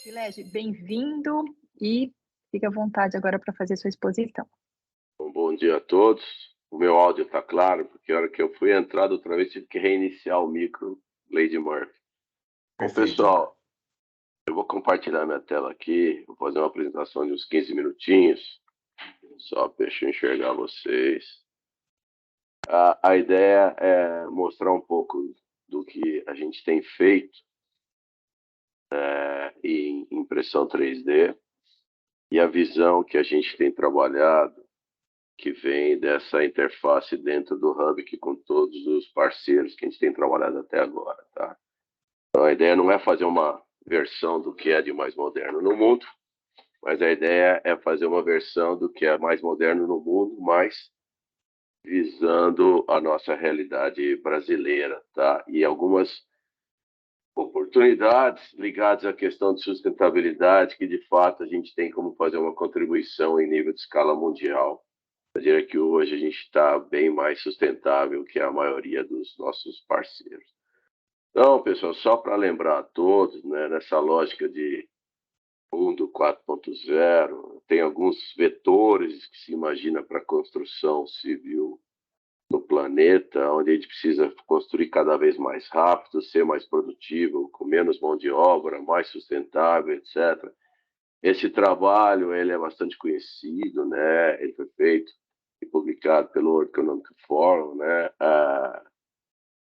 Pilege, bem-vindo e fique à vontade agora para fazer sua exposição. Bom dia a todos. O meu áudio está claro, porque a hora que eu fui entrar da outra vez tive que reiniciar o micro, Lady Murphy. Bom, Perfeito, Giancarlo. pessoal, eu vou compartilhar minha tela aqui, vou fazer uma apresentação de uns 15 minutinhos, só deixa eu enxergar vocês. A ideia é mostrar um pouco do que a gente tem feito em impressão 3D e a visão que a gente tem trabalhado, que vem dessa interface dentro do Hub, que com todos os parceiros que a gente tem trabalhado até agora, tá? Então, a ideia não é fazer uma versão do que é de mais moderno no mundo, mas a ideia é fazer uma versão do que é mais moderno no mundo, mas visando a nossa realidade brasileira, tá? E algumas oportunidades ligadas à questão de sustentabilidade, que de fato a gente tem como fazer uma contribuição em nível de escala mundial. Eu diria que hoje a gente está bem mais sustentável que a maioria dos nossos parceiros. Então, pessoal, só para lembrar a todos, né, nessa lógica de mundo 4.0, tem alguns vetores que se imagina para a construção civil no planeta, onde a gente precisa construir cada vez mais rápido, ser mais produtivo, com menos mão de obra, mais sustentável, etc. Esse trabalho ele é bastante conhecido, né? Ele foi feito e publicado pelo World Economic Forum, né?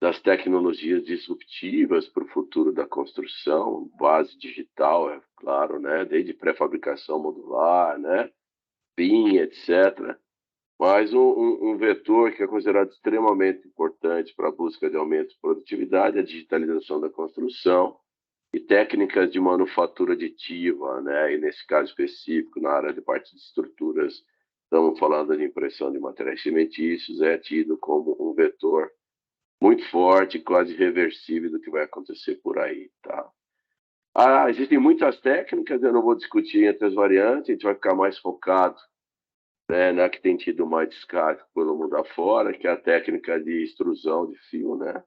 Das tecnologias disruptivas para o futuro da construção, base digital, é claro, né? Desde pré-fabricação modular, né? BIM, etc. Mas um vetor que é considerado extremamente importante para a busca de aumento de produtividade é a digitalização da construção e técnicas de manufatura aditiva, né? E nesse caso específico, na área de parte de estruturas, estamos falando de impressão de materiais cimentícios, é tido como um vetor muito forte, quase irreversível do que vai acontecer por aí, tá? Existem muitas técnicas, eu não vou discutir entre as variantes, a gente vai ficar mais focado, né, na que tem tido mais descarte pelo mundo afora, que é a técnica de extrusão de fio, né?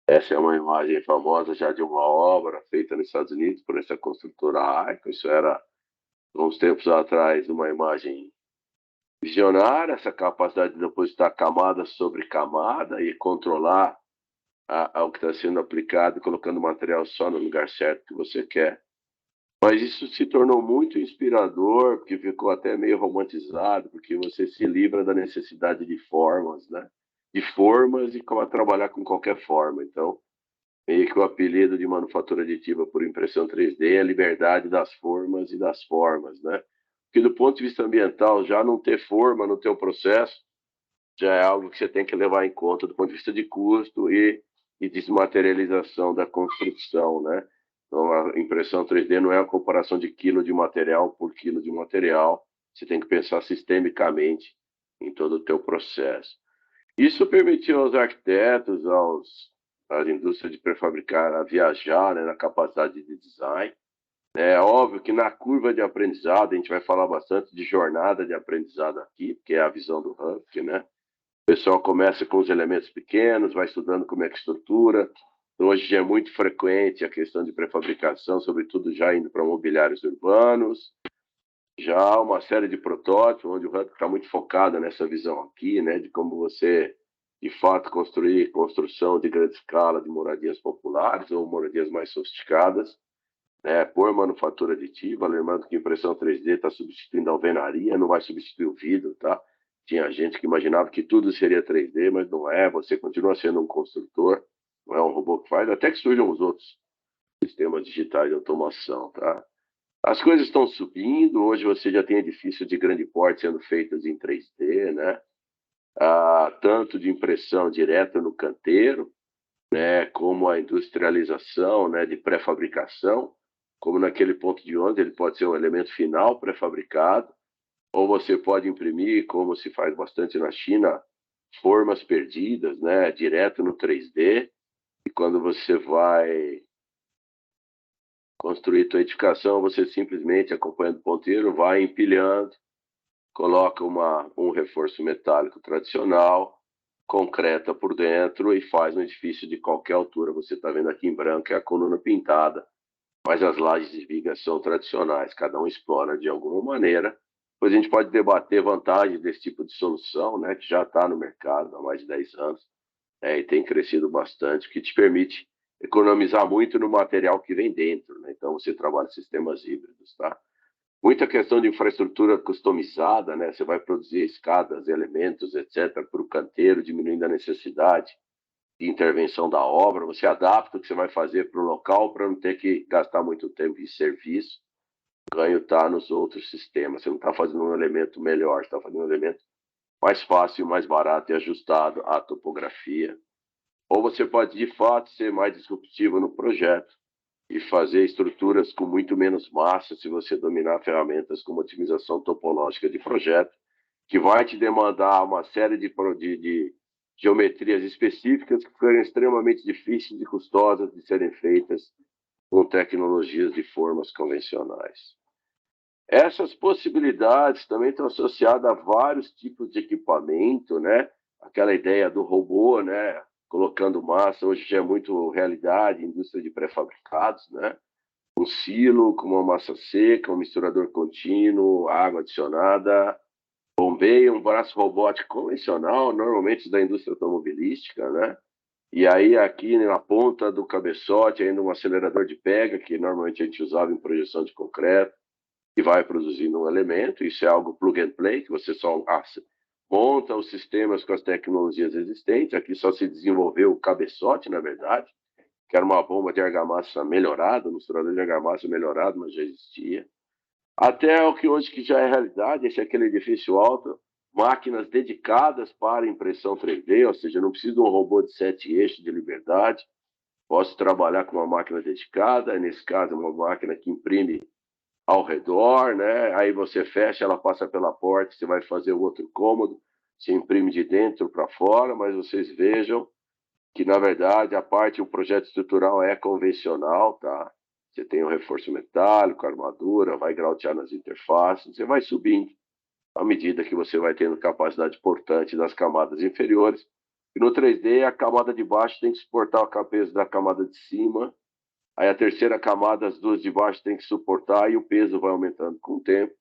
Essa é uma imagem famosa já de uma obra feita nos Estados Unidos por essa construtora Arco. Isso era, uns tempos atrás, uma imagem visionária, essa capacidade de depositar camada sobre camada e controlar ao que está sendo aplicado, colocando o material só no lugar certo que você quer. Mas isso se tornou muito inspirador, porque ficou até meio romantizado, porque você se livra da necessidade de formas, né? De formas e como trabalhar com qualquer forma. Então, meio que o apelido de manufatura aditiva por impressão 3D é a liberdade das formas e das formas, né? Porque do ponto de vista ambiental, já não ter forma no teu processo já é algo que você tem que levar em conta do ponto de vista de custo e desmaterialização da construção, né? Então, a impressão 3D não é a comparação de quilo de material por quilo de material. Você tem que pensar sistemicamente em todo o teu processo. Isso permitiu aos arquitetos, às indústrias de prefabricar a viajar, né, na capacidade de design. É óbvio que na curva de aprendizado, a gente vai falar bastante de jornada de aprendizado aqui, porque é a visão do Humphrey, né? O pessoal começa com os elementos pequenos, vai estudando como é que estrutura. Então, hoje já é muito frequente a questão de prefabricação, sobretudo já indo para mobiliários urbanos. Já há uma série de protótipos, onde o Humphrey está muito focado nessa visão aqui, né, de como você, de fato, construir construção de grande escala de moradias populares ou moradias mais sofisticadas, né, por manufatura aditiva, lembrando que impressão 3D está substituindo a alvenaria, não vai substituir o vidro, tá? Tinha gente que imaginava que tudo seria 3D, mas não é, você continua sendo um construtor, não é um robô que faz, até que surjam os outros sistemas digitais de automação, tá? As coisas estão subindo, hoje você já tem edifícios de grande porte sendo feitos em 3D, né? Tanto de impressão direta no canteiro, né, como a industrialização, né, de pré-fabricação, como naquele ponto de onde ele pode ser um elemento final pré-fabricado, ou você pode imprimir, como se faz bastante na China, formas perdidas, né, direto no 3D, e quando você vai construir tua edificação, você simplesmente, acompanhando o ponteiro, vai empilhando, coloca um reforço metálico tradicional, concreta por dentro e faz um edifício de qualquer altura. Você está vendo aqui em branco, é a coluna pintada mas as lajes de vigas são tradicionais, cada um explora de alguma maneira. Depois a gente pode debater vantagens desse tipo de solução, né, que já está no mercado há mais de 10 anos, e tem crescido bastante, que te permite economizar muito no material que vem dentro, né? Então você trabalha sistemas híbridos, tá? Muita questão de infraestrutura customizada, né? Você vai produzir escadas, elementos, etc., para o canteiro, diminuindo a necessidade de intervenção da obra. Você adapta o que você vai fazer para o local para não ter que gastar muito tempo em serviço. O ganho está nos outros sistemas. Você não está fazendo um elemento melhor, você está fazendo um elemento mais fácil, mais barato e ajustado à topografia. Ou você pode, de fato, ser mais disruptivo no projeto e fazer estruturas com muito menos massa se você dominar ferramentas como otimização topológica de projeto, que vai te demandar uma série de geometrias específicas que ficam extremamente difíceis e custosas de serem feitas com tecnologias de formas convencionais. Essas possibilidades também estão associadas a vários tipos de equipamento, né? Aquela ideia do robô, né? Colocando massa, hoje já é muito realidade, indústria de pré-fabricados, né? Um silo com uma massa seca, um misturador contínuo, água adicionada, bombeio, um braço robótico convencional, normalmente da indústria automobilística, né? E aí aqui na ponta do cabeçote ainda um acelerador de pega, que normalmente a gente usava em projeção de concreto, que vai produzindo um elemento. Isso é algo plug and play, que você só monta os sistemas com as tecnologias existentes. Aqui só se desenvolveu o cabeçote, na verdade, que era uma bomba de argamassa melhorada, um misturador de argamassa melhorado, mas já existia. Até o que hoje que já é realidade, esse é aquele edifício alto, máquinas dedicadas para impressão 3D, ou seja, não preciso de um robô de 7 eixos de liberdade, posso trabalhar com uma máquina dedicada, nesse caso uma máquina que imprime ao redor, né? Aí você fecha, ela passa pela porta, você vai fazer o outro cômodo, se imprime de dentro para fora, mas vocês vejam que, na verdade, a parte, o projeto estrutural é convencional, tá? Você tem o reforço metálico, a armadura, vai grautear nas interfaces, você vai subindo à medida que você vai tendo capacidade portante das camadas inferiores. E no 3D, a camada de baixo tem que suportar o peso da camada de cima. Aí a terceira camada, as duas de baixo tem que suportar e o peso vai aumentando com o tempo.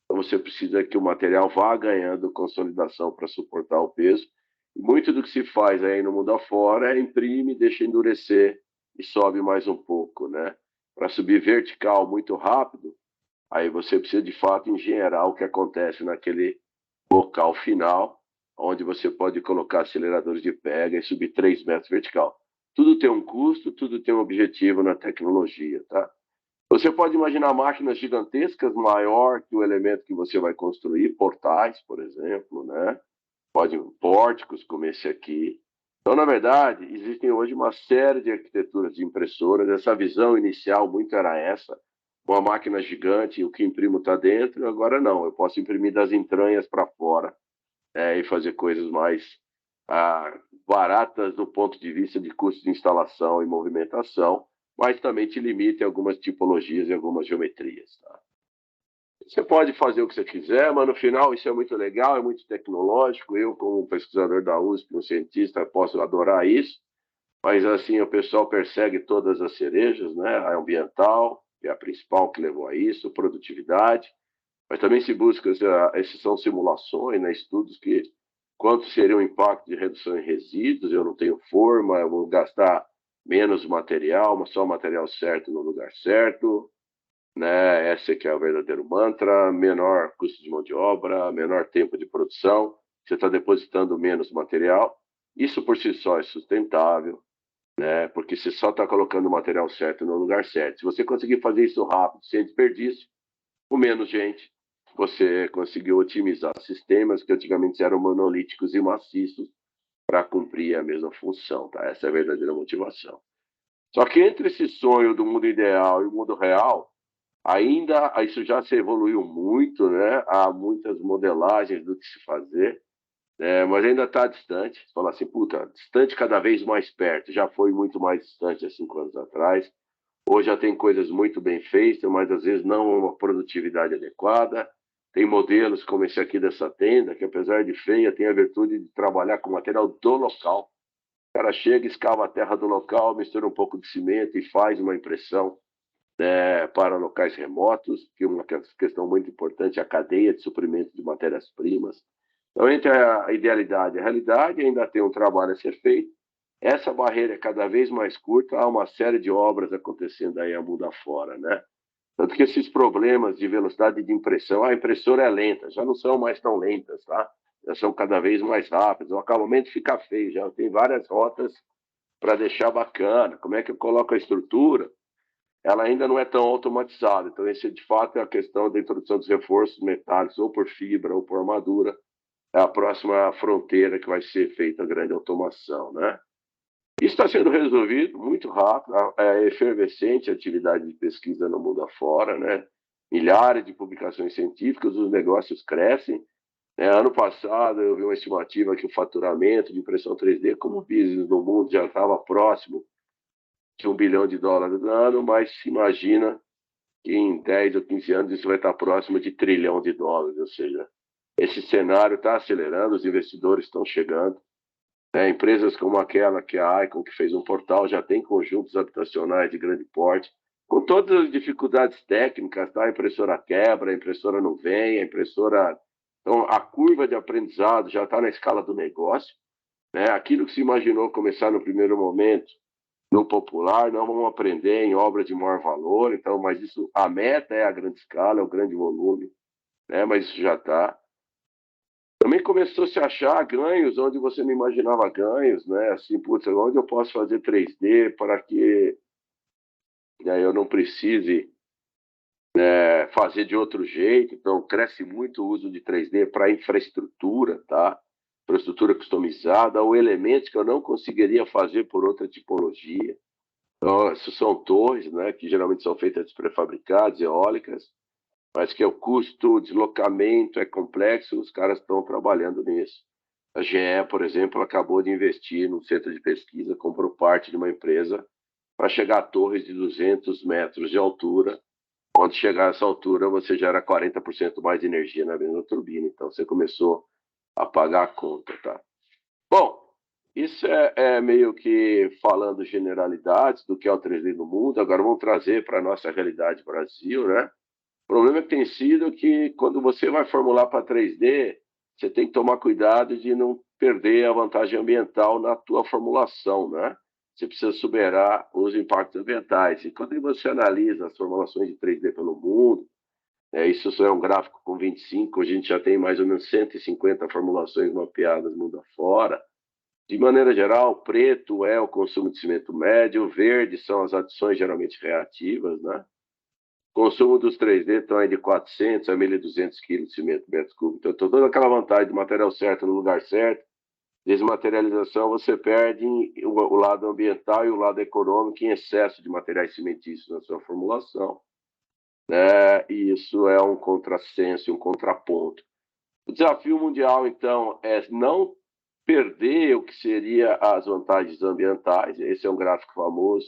Então você precisa que o material vá ganhando consolidação para suportar o peso. E muito do que se faz aí no mundo afora é imprime, deixa endurecer e sobe mais um pouco, né? Para subir vertical muito rápido, aí você precisa de fato engenheirar o que acontece naquele local final, onde você pode colocar aceleradores de pega e subir 3 metros vertical. Tudo tem um custo, tudo tem um objetivo na tecnologia, tá? Você pode imaginar máquinas gigantescas, maior que o elemento que você vai construir, portais, por exemplo, né? Pode pórticos como esse aqui. Então, na verdade, existem hoje uma série de arquiteturas de impressoras. Essa visão inicial muito era essa, uma máquina gigante, o que imprimo está dentro. Agora não, eu posso imprimir das entranhas para fora, e fazer coisas mais ah, baratas do ponto de vista de custo de instalação e movimentação, mas também te limita em algumas tipologias e algumas geometrias. Tá? Você pode fazer o que você quiser, mas no final isso é muito legal, é muito tecnológico. Eu, como pesquisador da USP, um cientista, posso adorar isso, mas assim o pessoal persegue todas as cerejas, né? A ambiental, que é a principal que levou a isso, produtividade, mas também se busca, essas são simulações, né, estudos que quanto seria o impacto de redução em resíduos, eu não tenho forma, eu vou gastar menos material, mas só o material certo no lugar certo, né? Esse que é o verdadeiro mantra, menor custo de mão de obra, menor tempo de produção, você está depositando menos material, isso por si só é sustentável, né? Porque você só está colocando o material certo no lugar certo. Se você conseguir fazer isso rápido, sem desperdício, com menos gente, você conseguiu otimizar sistemas que antigamente eram monolíticos e maciços para cumprir a mesma função, tá? Essa é a verdadeira motivação. Só que entre esse sonho do mundo ideal e o mundo real, ainda isso já se evoluiu muito, né? Há muitas modelagens do que se fazer, mas ainda está distante. Você fala assim, puta, distante cada vez mais perto. Já foi muito mais distante há 5 anos atrás. Hoje já tem coisas muito bem feitas, mas às vezes não uma produtividade adequada. Tem modelos como esse aqui dessa tenda, que apesar de feia, tem a virtude de trabalhar com material do local. O cara chega, escava a terra do local, mistura um pouco de cimento e faz uma impressão para locais remotos, que é uma questão muito importante, a cadeia de suprimento de matérias-primas. Então, entre a idealidade e a realidade, ainda tem um trabalho a ser feito. Essa barreira é cada vez mais curta, há uma série de obras acontecendo aí a mundo afora, né? Tanto que esses problemas de velocidade de impressão, a impressora é lenta, já não são mais tão lentas, tá? Já são cada vez mais rápidas. O acabamento fica feio, já tem várias rotas para deixar bacana. Como é que eu coloco a estrutura? Ela ainda não é tão automatizada. Então, esse de fato é a questão da introdução dos reforços metálicos, ou por fibra ou por armadura. É a próxima fronteira que vai ser feita a grande automação, né? Isso está sendo resolvido muito rápido, é efervescente a atividade de pesquisa no mundo afora, né? Milhares de publicações científicas, os negócios crescem. Ano passado eu vi uma estimativa que o faturamento de impressão 3D como business no mundo já estava próximo de $1 bilhão no ano, mas se imagina que em 10 ou 15 anos isso vai estar próximo de $1 trilhão, ou seja, esse cenário está acelerando, os investidores estão chegando. Empresas como aquela que é a Icon, que fez um portal, já tem conjuntos habitacionais de grande porte, com todas as dificuldades técnicas, tá? A impressora quebra, a impressora não vem, a impressora... Então, a curva de aprendizado já está na escala do negócio, né? Aquilo que se imaginou começar no primeiro momento, no popular, não vamos aprender em obra de maior valor, então, mas isso, a meta é a grande escala, é o grande volume, né? Mas isso já está. Também começou a se achar ganhos onde você não imaginava ganhos, né? Assim, putz, onde eu posso fazer 3D para que eu não precise fazer de outro jeito. Então, cresce muito o uso de 3D para infraestrutura, tá? Infraestrutura customizada ou elementos que eu não conseguiria fazer por outra tipologia. Então, essas são torres, né? Que geralmente são feitas de pré-fabricados, eólicas, mas que o custo, o deslocamento é complexo, os caras estão trabalhando nisso. A GE, por exemplo, acabou de investir num centro de pesquisa, comprou parte de uma empresa para chegar a torres de 200 metros de altura. Quando chegar a essa altura, você gera 40% mais de energia na mesma turbina. Então, você começou a pagar a conta, tá? Bom, isso é meio que falando generalidades do que é o 3D no mundo. Agora vamos trazer para a nossa realidade Brasil, né? O problema que tem sido que quando você vai formular para 3D, você tem que tomar cuidado de não perder a vantagem ambiental na tua formulação, né? Você precisa superar os impactos ambientais. E quando você analisa as formulações de 3D pelo mundo, isso só é um gráfico com 25, a gente já tem mais ou menos 150 formulações mapeadas mundo afora. De maneira geral, preto é o consumo de cimento médio, verde são as adições geralmente reativas, né? O consumo dos 3D estão aí de 400 a 1.200 quilos de cimento metro cúbico. Então, toda aquela vantagem do material certo no lugar certo, desmaterialização, você perde o lado ambiental e o lado econômico em excesso de materiais cimentícios na sua formulação. E isso é um contrassenso, um contraponto. O desafio mundial, então, é não perder o que seria as vantagens ambientais. Esse é um gráfico famoso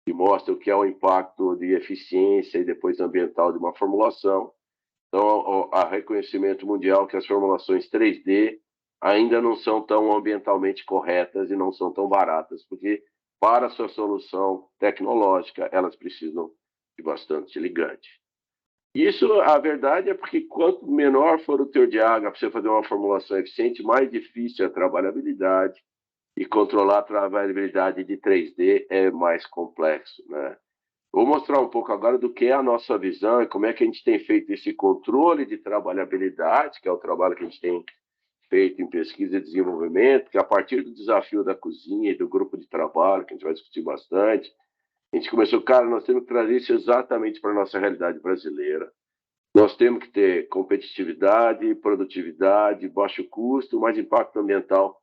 que mostra o que é o impacto de eficiência e depois ambiental de uma formulação. Então, há reconhecimento mundial que as formulações 3D ainda não são tão ambientalmente corretas e não são tão baratas, porque para a sua solução tecnológica, elas precisam de bastante ligante. Isso, a verdade é porque quanto menor for o teor de água para você fazer uma formulação eficiente, mais difícil é a trabalhabilidade, e controlar a trabalhabilidade de 3D é mais complexo, né? Vou mostrar um pouco agora do que é a nossa visão e como é que a gente tem feito esse controle de trabalhabilidade, que é o trabalho que a gente tem feito em pesquisa e desenvolvimento, que a partir do desafio da cozinha e do grupo de trabalho, que a gente vai discutir bastante, a gente começou, cara, nós temos que trazer isso exatamente para a nossa realidade brasileira. Nós temos que ter competitividade, produtividade, baixo custo, mas impacto ambiental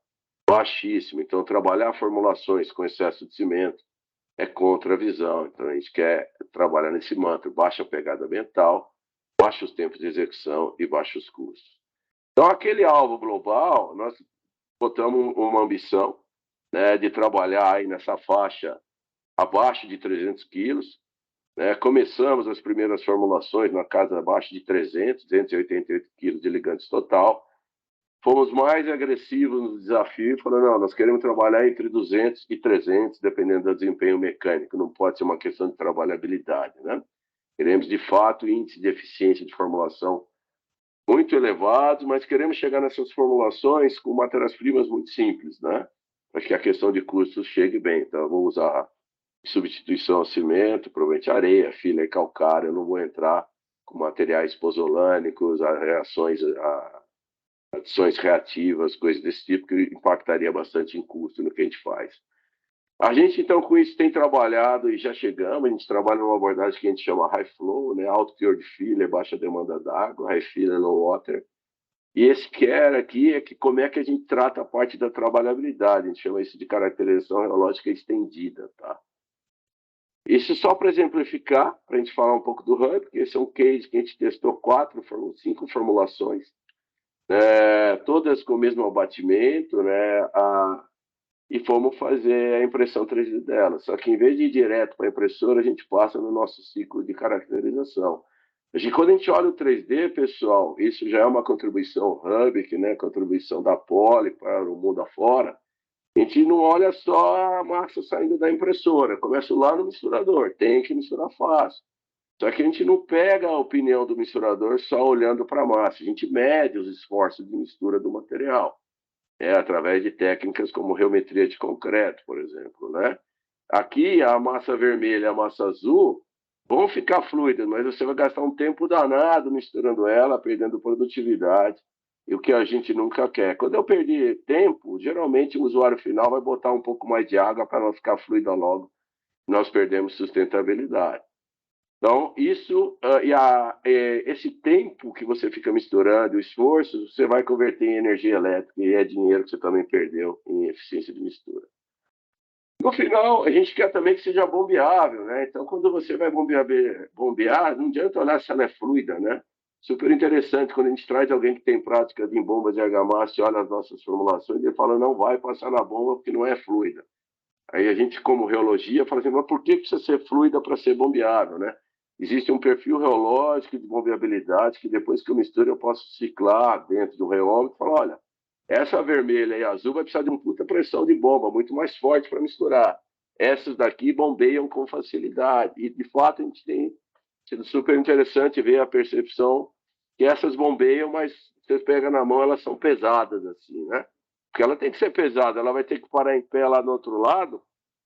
baixíssimo. Então, trabalhar formulações com excesso de cimento é contra a visão. Então, a gente quer trabalhar nesse mantra: baixa pegada ambiental, baixos tempos de execução e baixos custos. Então, aquele alvo global, nós botamos uma ambição, né, de trabalhar aí nessa faixa abaixo de 300 quilos. Começamos as primeiras formulações na casa abaixo de 300, 288 quilos de ligantes total. fomos mais agressivos no desafio, falando, não, nós queremos trabalhar entre 200 e 300, dependendo do desempenho mecânico, não pode ser uma questão de trabalhabilidade, né? Queremos, de fato, índice de eficiência de formulação muito elevados, mas queremos chegar nessas formulações com matérias-primas muito simples, né? Para que a questão de custos chegue bem. Então, vamos usar substituição ao cimento, provavelmente areia, filler e calcário, eu não vou entrar com materiais pozolânicos, adições reativas, coisas desse tipo, que impactaria bastante em custo no que a gente faz. A gente, então, com isso tem trabalhado e já chegamos, a gente trabalha numa abordagem que a gente chama high flow, né? Alto teor de filler, baixa demanda d'água, high filler, low water. E esse care aqui é que como é que a gente trata a parte da trabalhabilidade, a gente chama isso de caracterização reológica estendida, tá? Isso só para exemplificar, para a gente falar um pouco do Hub, porque esse é um case que a gente testou 5 formulações, todas com o mesmo abatimento, né? E fomos fazer a impressão 3D dela. Só que em vez de ir direto para a impressora, a gente passa no nosso ciclo de caracterização. Quando a gente olha o 3D, pessoal, isso já é uma contribuição Hub, né? Contribuição da Poly para o mundo afora. A gente não olha só a massa saindo da impressora, começa lá no misturador, tem que misturar fácil. Só que a gente não pega a opinião do misturador só olhando para a massa, a gente mede os esforços de mistura do material, através de técnicas como geometria de concreto, por exemplo, né? Aqui, a massa vermelha e a massa azul vão ficar fluidas, mas você vai gastar um tempo danado misturando ela, perdendo produtividade, e o que a gente nunca quer. Quando eu perdi tempo, geralmente o usuário final vai botar um pouco mais de água para não ficar fluida logo, nós perdemos sustentabilidade. Então, isso, esse tempo que você fica misturando, o esforço, você vai converter em energia elétrica e é dinheiro que você também perdeu em eficiência de mistura. No final, a gente quer também que seja bombeável, né? Então, quando você vai bombear, não adianta olhar se ela é fluida, né? Super interessante quando a gente traz alguém que tem prática de bombas de argamassa e olha as nossas formulações, ele fala, não vai passar na bomba porque não é fluida. Aí a gente, como reologia, fala assim, mas por que precisa ser fluida para ser bombeável, né? Existe um perfil reológico de bombeabilidade que depois que eu misturo eu posso ciclar dentro do reómetro e falar, olha, essa vermelha e azul vai precisar de uma puta pressão de bomba, muito mais forte para misturar. Essas daqui bombeiam com facilidade. E, de fato, a gente tem sido super interessante ver a percepção que essas bombeiam, mas você pega na mão, elas são pesadas, assim, né? Porque ela tem que ser pesada, ela vai ter que parar em pé lá do outro lado,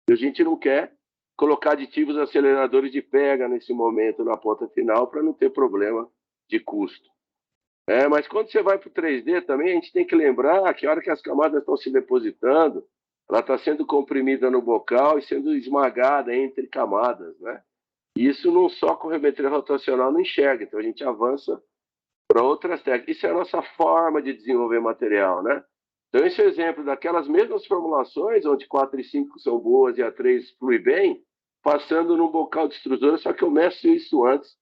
e a gente não quer colocar aditivos aceleradores de pega nesse momento na ponta final para não ter problema de custo. Mas quando você vai para o 3D também, a gente tem que lembrar que a hora que as camadas estão se depositando, ela está sendo comprimida no bocal e sendo esmagada entre camadas, né? Isso não só com geometria rotacional não enxerga, então a gente avança para outras técnicas. Isso é a nossa forma de desenvolver material, né? Então esse exemplo daquelas mesmas formulações, onde 4 e 5 são boas e a 3 flui bem, passando num bocal de extrusora, só que eu meço isso antes,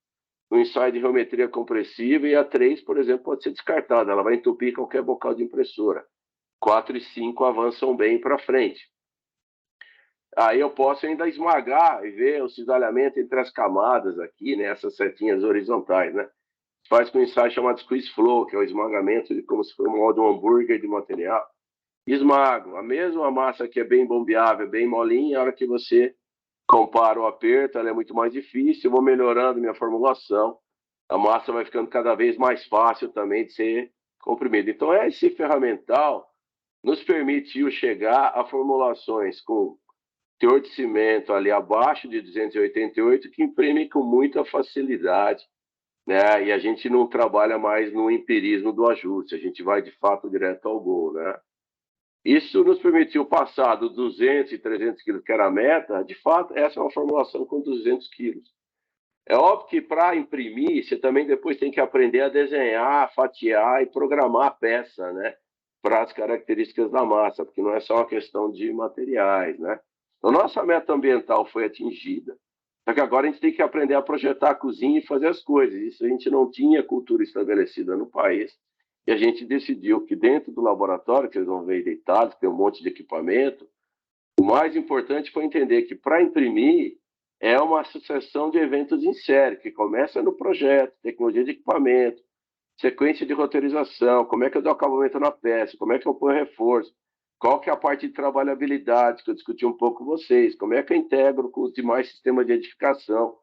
no ensaio de geometria compressiva, e a 3, por exemplo, pode ser descartada, ela vai entupir qualquer bocal de impressora. 4 e 5 avançam bem para frente. Aí eu posso ainda esmagar e ver o cisalhamento entre as camadas aqui, né, essas setinhas horizontais, né? Faz com um ensaio chamado squeeze flow, que é o esmagamento de como se fosse um modo hambúrguer de material. Esmago. A mesma massa que é bem bombeável, bem molinha, a hora que você compara o aperto, ela é muito mais difícil, eu vou melhorando minha formulação, a massa vai ficando cada vez mais fácil também de ser comprimida. Então, esse ferramental nos permitiu chegar a formulações com teor de cimento ali abaixo de 288, que imprimem com muita facilidade, né? E a gente não trabalha mais no empirismo do ajuste, a gente vai de fato direto ao gol, né? Isso nos permitiu passar dos 200 e 300 quilos, que era a meta, de fato, essa é uma formulação com 200 quilos. É óbvio que para imprimir, você também depois tem que aprender a desenhar, fatiar e programar a peça, né? Para as características da massa, porque não é só uma questão de materiais, né? Então, nossa meta ambiental foi atingida. Só que agora a gente tem que aprender a projetar a cozinha e fazer as coisas. Isso a gente não tinha cultura estabelecida no país. E a gente decidiu que dentro do laboratório, que eles vão ver deitados, tem um monte de equipamento, o mais importante foi entender que para imprimir é uma sucessão de eventos em série, que começa no projeto, tecnologia de equipamento, sequência de roteirização, como é que eu dou acabamento na peça, como é que eu ponho reforço, qual que é a parte de trabalhabilidade, que eu discuti um pouco com vocês, como é que eu integro com os demais sistemas de edificação.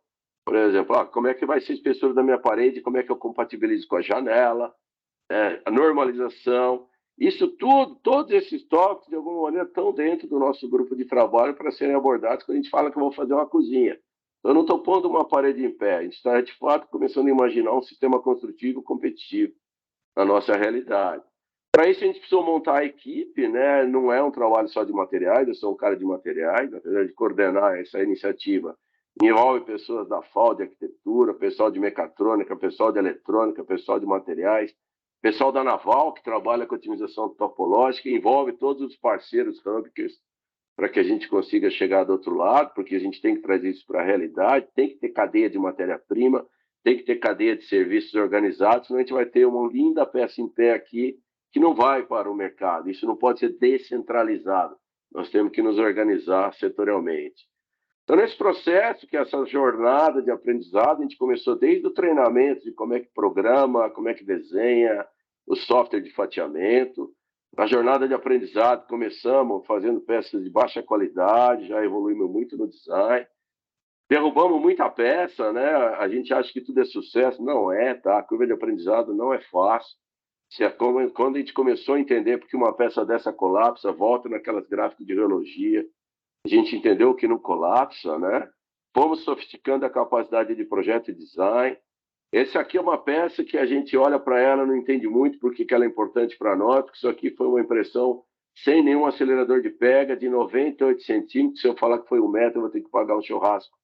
Por exemplo, como é que vai ser a espessura da minha parede, como é que eu compatibilizo com a janela, a normalização. Isso tudo, todos esses tópicos, de alguma maneira, estão dentro do nosso grupo de trabalho para serem abordados quando a gente fala que eu vou fazer uma cozinha. Eu não estou pondo uma parede em pé, a gente está, de fato, começando a imaginar um sistema construtivo competitivo na nossa realidade. Para isso, a gente precisou montar a equipe, né? Não é um trabalho só de materiais, eu sou um cara de materiais, apesar de coordenar essa iniciativa. Envolve pessoas da FAU de arquitetura, pessoal de mecatrônica, pessoal de eletrônica, pessoal de materiais, pessoal da Naval, que trabalha com otimização topológica, envolve todos os parceiros hubkers para que a gente consiga chegar do outro lado, porque a gente tem que trazer isso para a realidade, tem que ter cadeia de matéria-prima, tem que ter cadeia de serviços organizados, senão a gente vai ter uma linda peça em pé aqui que não vai para o mercado. Isso não pode ser descentralizado. Nós temos que nos organizar setorialmente. Então, nesse processo, que é essa jornada de aprendizado, a gente começou desde o treinamento de como é que programa, como é que desenha, o software de fatiamento. Na jornada de aprendizado, começamos fazendo peças de baixa qualidade, já evoluímos muito no design. Derrubamos muita peça, né? A gente acha que tudo é sucesso. Não é, tá? A curva de aprendizado não é fácil. Quando a gente começou a entender porque uma peça dessa colapsa, volta naquelas gráficas de reologia, a gente entendeu que não colapsa, né? Fomos sofisticando a capacidade de projeto e design. Esse aqui é uma peça que a gente olha para ela, não entende muito porque que ela é importante para nós, porque isso aqui foi uma impressão sem nenhum acelerador de pega, de 98 centímetros. Se eu falar que foi 1 metro, eu vou ter que pagar um churrasco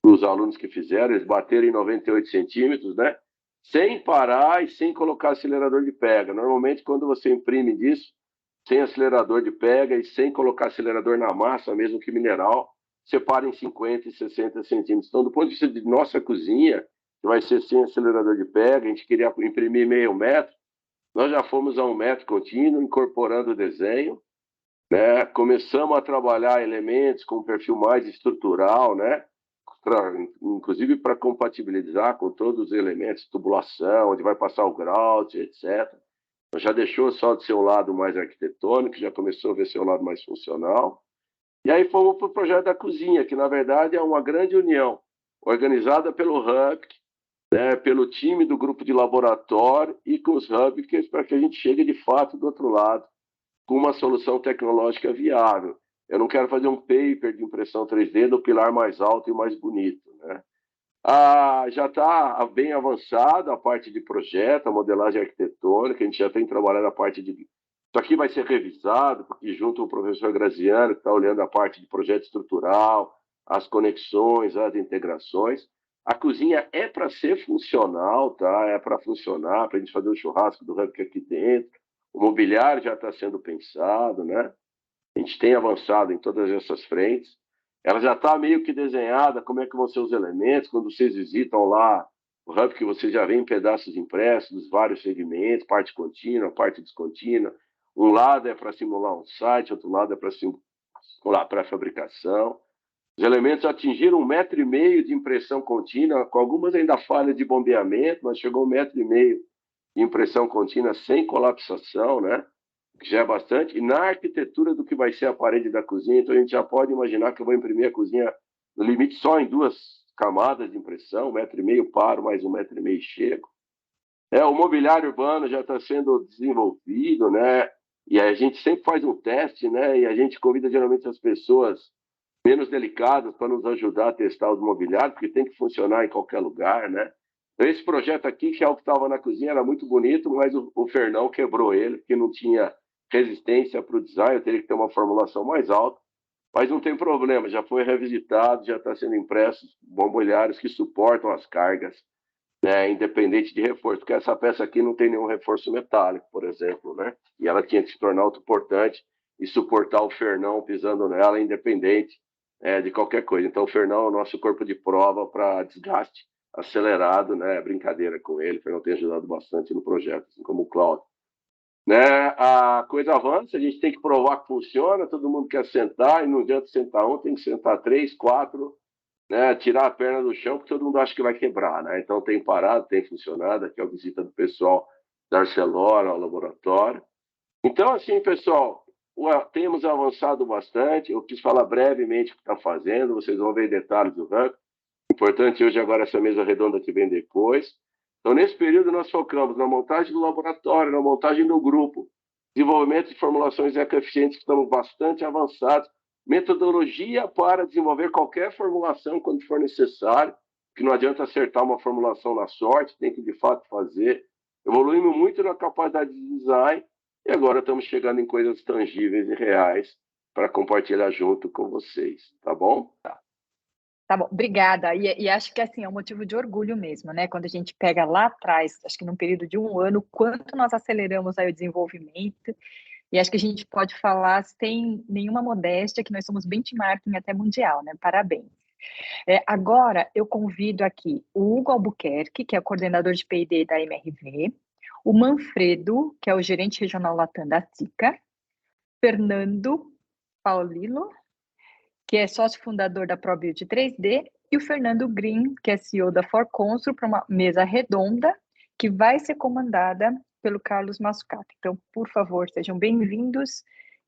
para os alunos que fizeram. Eles bateram em 98 centímetros, né? Sem parar e sem colocar acelerador de pega. Normalmente, quando você imprime disso, sem acelerador de pega e sem colocar acelerador na massa, mesmo que mineral, você para em 50 e 60 centímetros. Então, do ponto de vista de nossa cozinha, que vai ser sem acelerador de pega, a gente queria imprimir meio metro, nós já fomos a 1 metro contínuo, incorporando o desenho, né? Começamos a trabalhar elementos com um perfil mais estrutural, né? Inclusive para compatibilizar com todos os elementos, tubulação, onde vai passar o grout, etc. Então, já deixou só de ser um lado mais arquitetônico, já começou a ver seu lado mais funcional. E aí fomos para o projeto da cozinha, que na verdade é uma grande união, organizada pelo HUBC, né, pelo time do grupo de laboratório e com os HUBCers, para que a gente chegue de fato do outro lado com uma solução tecnológica viável. Eu não quero fazer um paper de impressão 3D do pilar mais alto e mais bonito, né? Já está bem avançada a parte de projeto, a modelagem arquitetônica, a gente já tem trabalhado a parte de... Isso aqui vai ser revisado, porque junto o professor Graziano, que está olhando a parte de projeto estrutural, as conexões, as integrações. A cozinha é para ser funcional, tá? É para funcionar, para a gente fazer o churrasco do Hub aqui dentro. O mobiliário já está sendo pensado, né? A gente tem avançado em todas essas frentes. Ela já está meio que desenhada, como é que vão ser os elementos, quando vocês visitam lá o hub, que você já vê em pedaços impressos, dos vários segmentos, parte contínua, parte descontínua. Um lado é para simular um site, outro lado é para simular pré-fabricação. Os elementos atingiram 1,5 metro de impressão contínua, com algumas ainda falhas de bombeamento, mas chegou 1,5 metro de impressão contínua sem colapsação, né? Que já é bastante, e na arquitetura do que vai ser a parede da cozinha, então a gente já pode imaginar que eu vou imprimir a cozinha no limite só em 2 camadas de impressão, 1,5 metro paro, mais 1,5 metro chego. O mobiliário urbano já está sendo desenvolvido, né? E a gente sempre faz um teste, né? E a gente convida geralmente as pessoas menos delicadas para nos ajudar a testar os mobiliários, porque tem que funcionar em qualquer lugar, né? Então, esse projeto aqui, que é o que estava na cozinha, era muito bonito, mas o Fernão quebrou ele, porque não tinha resistência para o design, eu teria que ter uma formulação mais alta, mas não tem problema, já foi revisitado, já está sendo impressos mobiliários que suportam as cargas, né, independente de reforço, porque essa peça aqui não tem nenhum reforço metálico, por exemplo, né? E ela tinha que se tornar autoportante e suportar o Fernão pisando nela, independente de qualquer coisa. Então, o Fernão é o nosso corpo de prova para desgaste acelerado, né? Brincadeira com ele, o Fernão tem ajudado bastante no projeto, assim como o Cláudio. Né? A coisa avança, a gente tem que provar que funciona, todo mundo quer sentar, e não adianta sentar um, tem que sentar 3, 4, né? Tirar a perna do chão, porque todo mundo acha que vai quebrar, né? Então tem parado, tem funcionado, aqui é a visita do pessoal da Arcelor ao laboratório. Então, assim, pessoal, temos avançado bastante. Eu quis falar brevemente o que está fazendo, vocês vão ver detalhes do Hub. Importante hoje agora essa mesa redonda que vem depois. Então, nesse período, nós focamos na montagem do laboratório, na montagem do grupo, desenvolvimento de formulações ecoeficientes que estamos bastante avançados, metodologia para desenvolver qualquer formulação quando for necessário, que não adianta acertar uma formulação na sorte, tem que, de fato, fazer. Evoluímos muito na capacidade de design e agora estamos chegando em coisas tangíveis e reais para compartilhar junto com vocês, tá bom? Tá bom, obrigada. E acho que assim é um motivo de orgulho mesmo, né? Quando a gente pega lá atrás, acho que num período de 1 ano, quanto nós aceleramos aí o desenvolvimento. E acho que a gente pode falar sem nenhuma modéstia que nós somos benchmarking até mundial, né? Parabéns. Agora eu convido aqui o Hugo Albuquerque, que é coordenador de P&D da MRV, o Manfredo, que é o gerente regional Latam da SICA, Fernando Paulino, que é sócio fundador da ProBuild 3D, e o Fernando Green, que é CEO da ForConstru, para uma mesa redonda que vai ser comandada pelo Carlos Massucato. Então, por favor, sejam bem-vindos.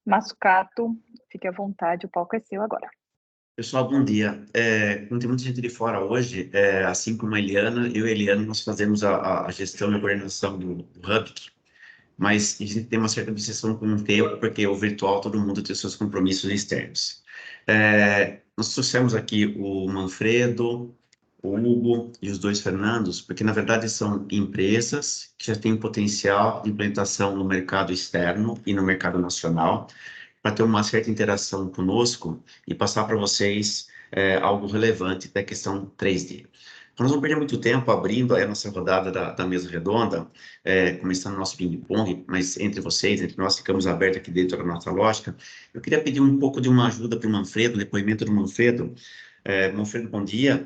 Massucato, fique à vontade, o palco é seu agora. Pessoal, bom dia. Como tem muita gente de fora hoje, assim como a Eliana, eu e a Eliana, nós fazemos a gestão e a coordenação do Hub, mas a gente tem uma certa obsessão com o tempo, porque o virtual todo mundo tem seus compromissos externos. Nós trouxemos aqui o Manfredo, o Hugo e os dois Fernandos, porque na verdade são empresas que já têm potencial de implementação no mercado externo e no mercado nacional, para ter uma certa interação conosco e passar para vocês algo relevante da questão 3D. Então, nós vamos perder muito tempo abrindo a nossa rodada da mesa redonda, começando o nosso ping-pong, mas entre vocês, entre nós, ficamos abertos aqui dentro da nossa lógica. Eu queria pedir um pouco de uma ajuda para o Manfredo, o depoimento do Manfredo. Manfredo, bom dia.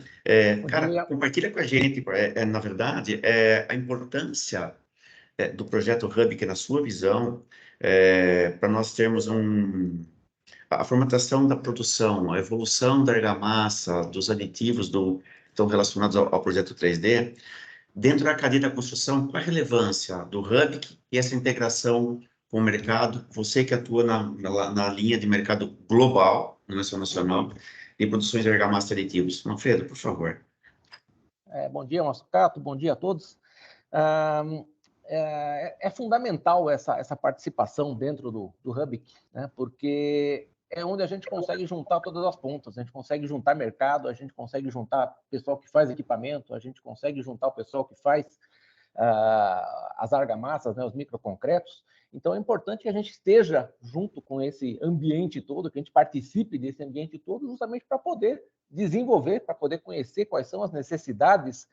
Cara, compartilha com a gente, na verdade, a importância do projeto Hub, que na sua visão, para nós termos a formatação da produção, a evolução da argamassa, dos aditivos estão relacionados ao projeto 3D, dentro da cadeia da construção, qual a relevância do Hub e essa integração com o mercado? Você que atua na linha de mercado global, não é só nacional, de produções de argamassa e aditivos. Manfredo, por favor. Bom dia, Massucato, bom dia a todos. É fundamental essa participação dentro do Hub, né? Porque é onde a gente consegue juntar todas as pontas, a gente consegue juntar mercado, a gente consegue juntar pessoal que faz equipamento, a gente consegue juntar o pessoal que faz as argamassas, né, os microconcretos. Então é importante que a gente esteja junto com esse ambiente todo, que a gente participe desse ambiente todo, justamente para poder desenvolver, para poder conhecer quais são as necessidades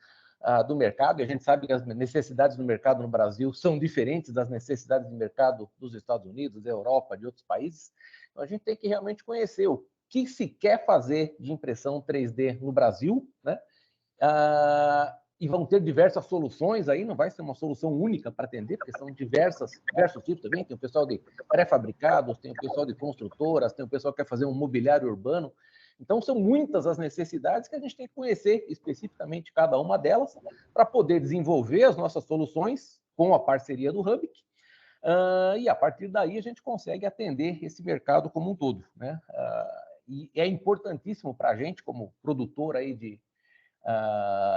do mercado, e a gente sabe que as necessidades do mercado no Brasil são diferentes das necessidades do mercado dos Estados Unidos, da Europa, de outros países. Então, a gente tem que realmente conhecer o que se quer fazer de impressão 3D no Brasil, né? E vão ter diversas soluções aí, não vai ser uma solução única para atender, porque são diversos tipos também. Tem o pessoal de pré-fabricados, tem o pessoal de construtoras, tem o pessoal que quer fazer um mobiliário urbano. Então, são muitas as necessidades que a gente tem que conhecer especificamente cada uma delas para poder desenvolver as nossas soluções com a parceria do Hub. E a partir daí a gente consegue atender esse mercado como um todo, né? E é importantíssimo para a gente, como produtor aí de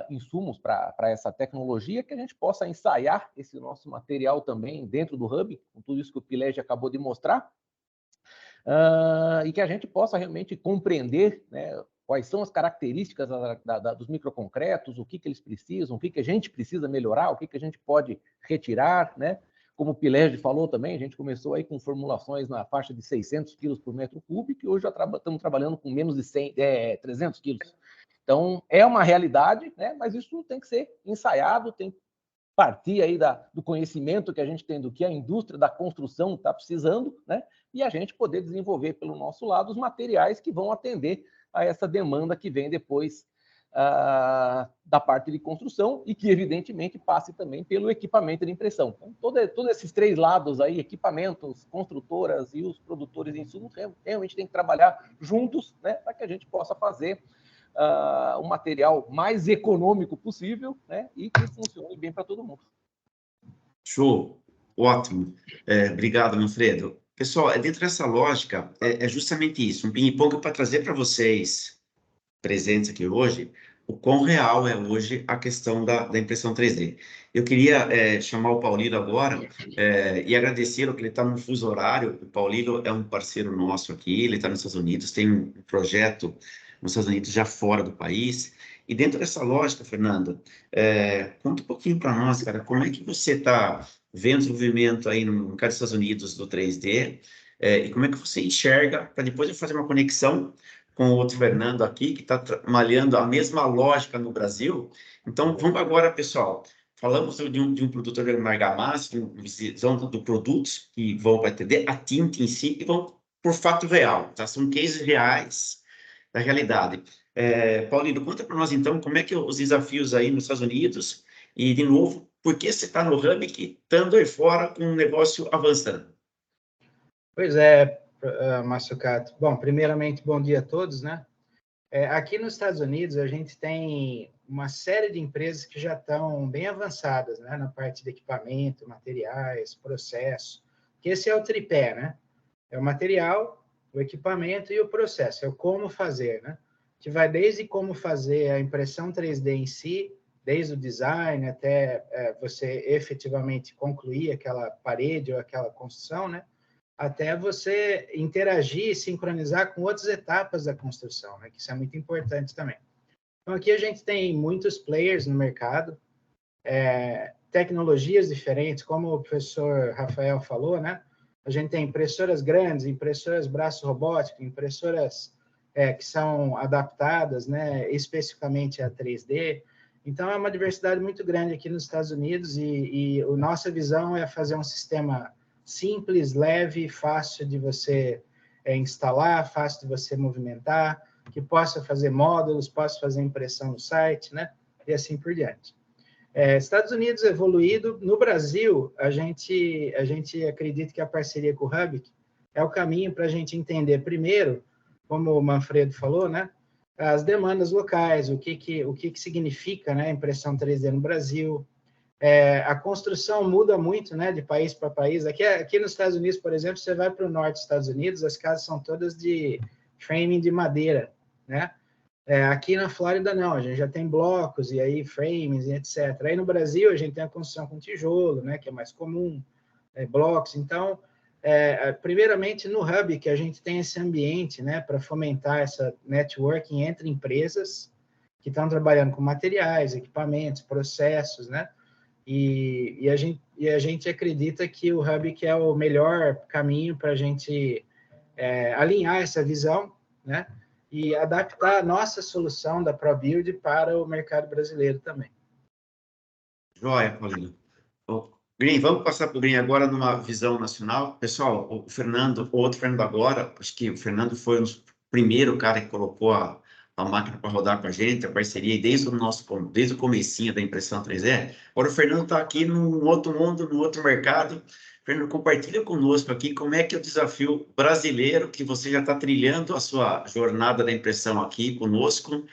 insumos para essa tecnologia, que a gente possa ensaiar esse nosso material também dentro do Hub, com tudo isso que o Pilege acabou de mostrar, e que a gente possa realmente compreender, né, quais são as características dos microconcretos, o que eles precisam, o que a gente precisa melhorar, o que a gente pode retirar, né? Como o Pilege falou também, a gente começou aí com formulações na faixa de 600 quilos por metro cúbico, e hoje já estamos trabalhando com menos de 300 quilos. Então, é uma realidade, né? Mas isso tem que ser ensaiado, tem que partir aí do conhecimento que a gente tem do que a indústria da construção está precisando, né? E a gente poder desenvolver pelo nosso lado os materiais que vão atender a essa demanda que vem depois da parte de construção e que, evidentemente, passe também pelo equipamento de impressão. Então, todos esses três lados aí, equipamentos, construtoras e os produtores de insumos, realmente tem que trabalhar juntos, né, para que a gente possa fazer o material mais econômico possível, né, e que funcione bem para todo mundo. Show, ótimo. Obrigado, Manfredo. Pessoal, dentro dessa lógica, é justamente isso, um ping-pong para trazer para vocês, presentes aqui hoje, o quão real é hoje a questão da impressão 3D. Eu queria chamar o Paulino agora e agradecê-lo, que ele está no fuso horário. O Paulino é um parceiro nosso aqui, ele está nos Estados Unidos, tem um projeto nos Estados Unidos já fora do país. E dentro dessa lógica, Fernando, conta um pouquinho para nós, cara, como é que você está vendo o desenvolvimento aí no mercado dos Estados Unidos do 3D, e como é que você enxerga, para depois eu fazer uma conexão com o outro Fernando aqui, que está malhando a mesma lógica no Brasil. Então, vamos agora, pessoal. Falamos de um produtor de argamassa, de uma visão do produtos que vão para atender a tinta em si e vão por fato real, tá? São cases reais da realidade. Paulino, conta para nós, então, como é que os desafios aí nos Estados Unidos e, de novo, por que você está no Hub que estando aí fora com um negócio avançando? Pois é, Massucato. Bom, primeiramente, bom dia a todos, né? Aqui nos Estados Unidos, a gente tem uma série de empresas que já estão bem avançadas, né? Na parte de equipamento, materiais, processo, que esse é o tripé, né? É o material, o equipamento e o processo, é o como fazer, né? Que vai desde como fazer a impressão 3D em si, desde o design até você efetivamente concluir aquela parede ou aquela construção, né? Até você interagir e sincronizar com outras etapas da construção, né? Que isso é muito importante também. Então, aqui a gente tem muitos players no mercado, tecnologias diferentes, como o professor Rafael falou, né? A gente tem impressoras grandes, impressoras braço robótico, impressoras que são adaptadas, né, especificamente a 3D. Então, é uma diversidade muito grande aqui nos Estados Unidos e a nossa visão é fazer um sistema simples, leve, fácil de você instalar, fácil de você movimentar, que possa fazer módulos, possa fazer impressão no site, né? E assim por diante. Estados Unidos evoluído. No Brasil, a gente acredita que a parceria com o Hub é o caminho para a gente entender, primeiro, como o Manfredo falou, né? As demandas locais, o que significa, né, impressão 3D no Brasil. A construção muda muito, né, de país para país. Aqui nos Estados Unidos, por exemplo, você vai para o norte dos Estados Unidos, as casas são todas de framing de madeira, né? Aqui na Flórida, não, a gente já tem blocos e aí frames e etc. Aí no Brasil, a gente tem a construção com tijolo, né, que é mais comum, blocos. Então, primeiramente no Hub, que a gente tem esse ambiente, né, para fomentar essa networking entre empresas que estão trabalhando com materiais, equipamentos, processos, né? E a gente acredita que o Hub que é o melhor caminho para a gente alinhar essa visão, né? E adaptar a nossa solução da ProBuild para o mercado brasileiro também. Joia, Paulino. Green, vamos passar para o Green agora numa visão nacional. Pessoal, o Fernando, o outro Fernando agora, acho que o Fernando foi o primeiro cara que colocou a máquina para rodar com a gente, a parceria, desde o comecinho da impressão 3D. Agora o Fernando está aqui num outro mundo, num outro mercado. Fernando, compartilha conosco aqui como é que é o desafio brasileiro que você já está trilhando a sua jornada da impressão aqui conosco.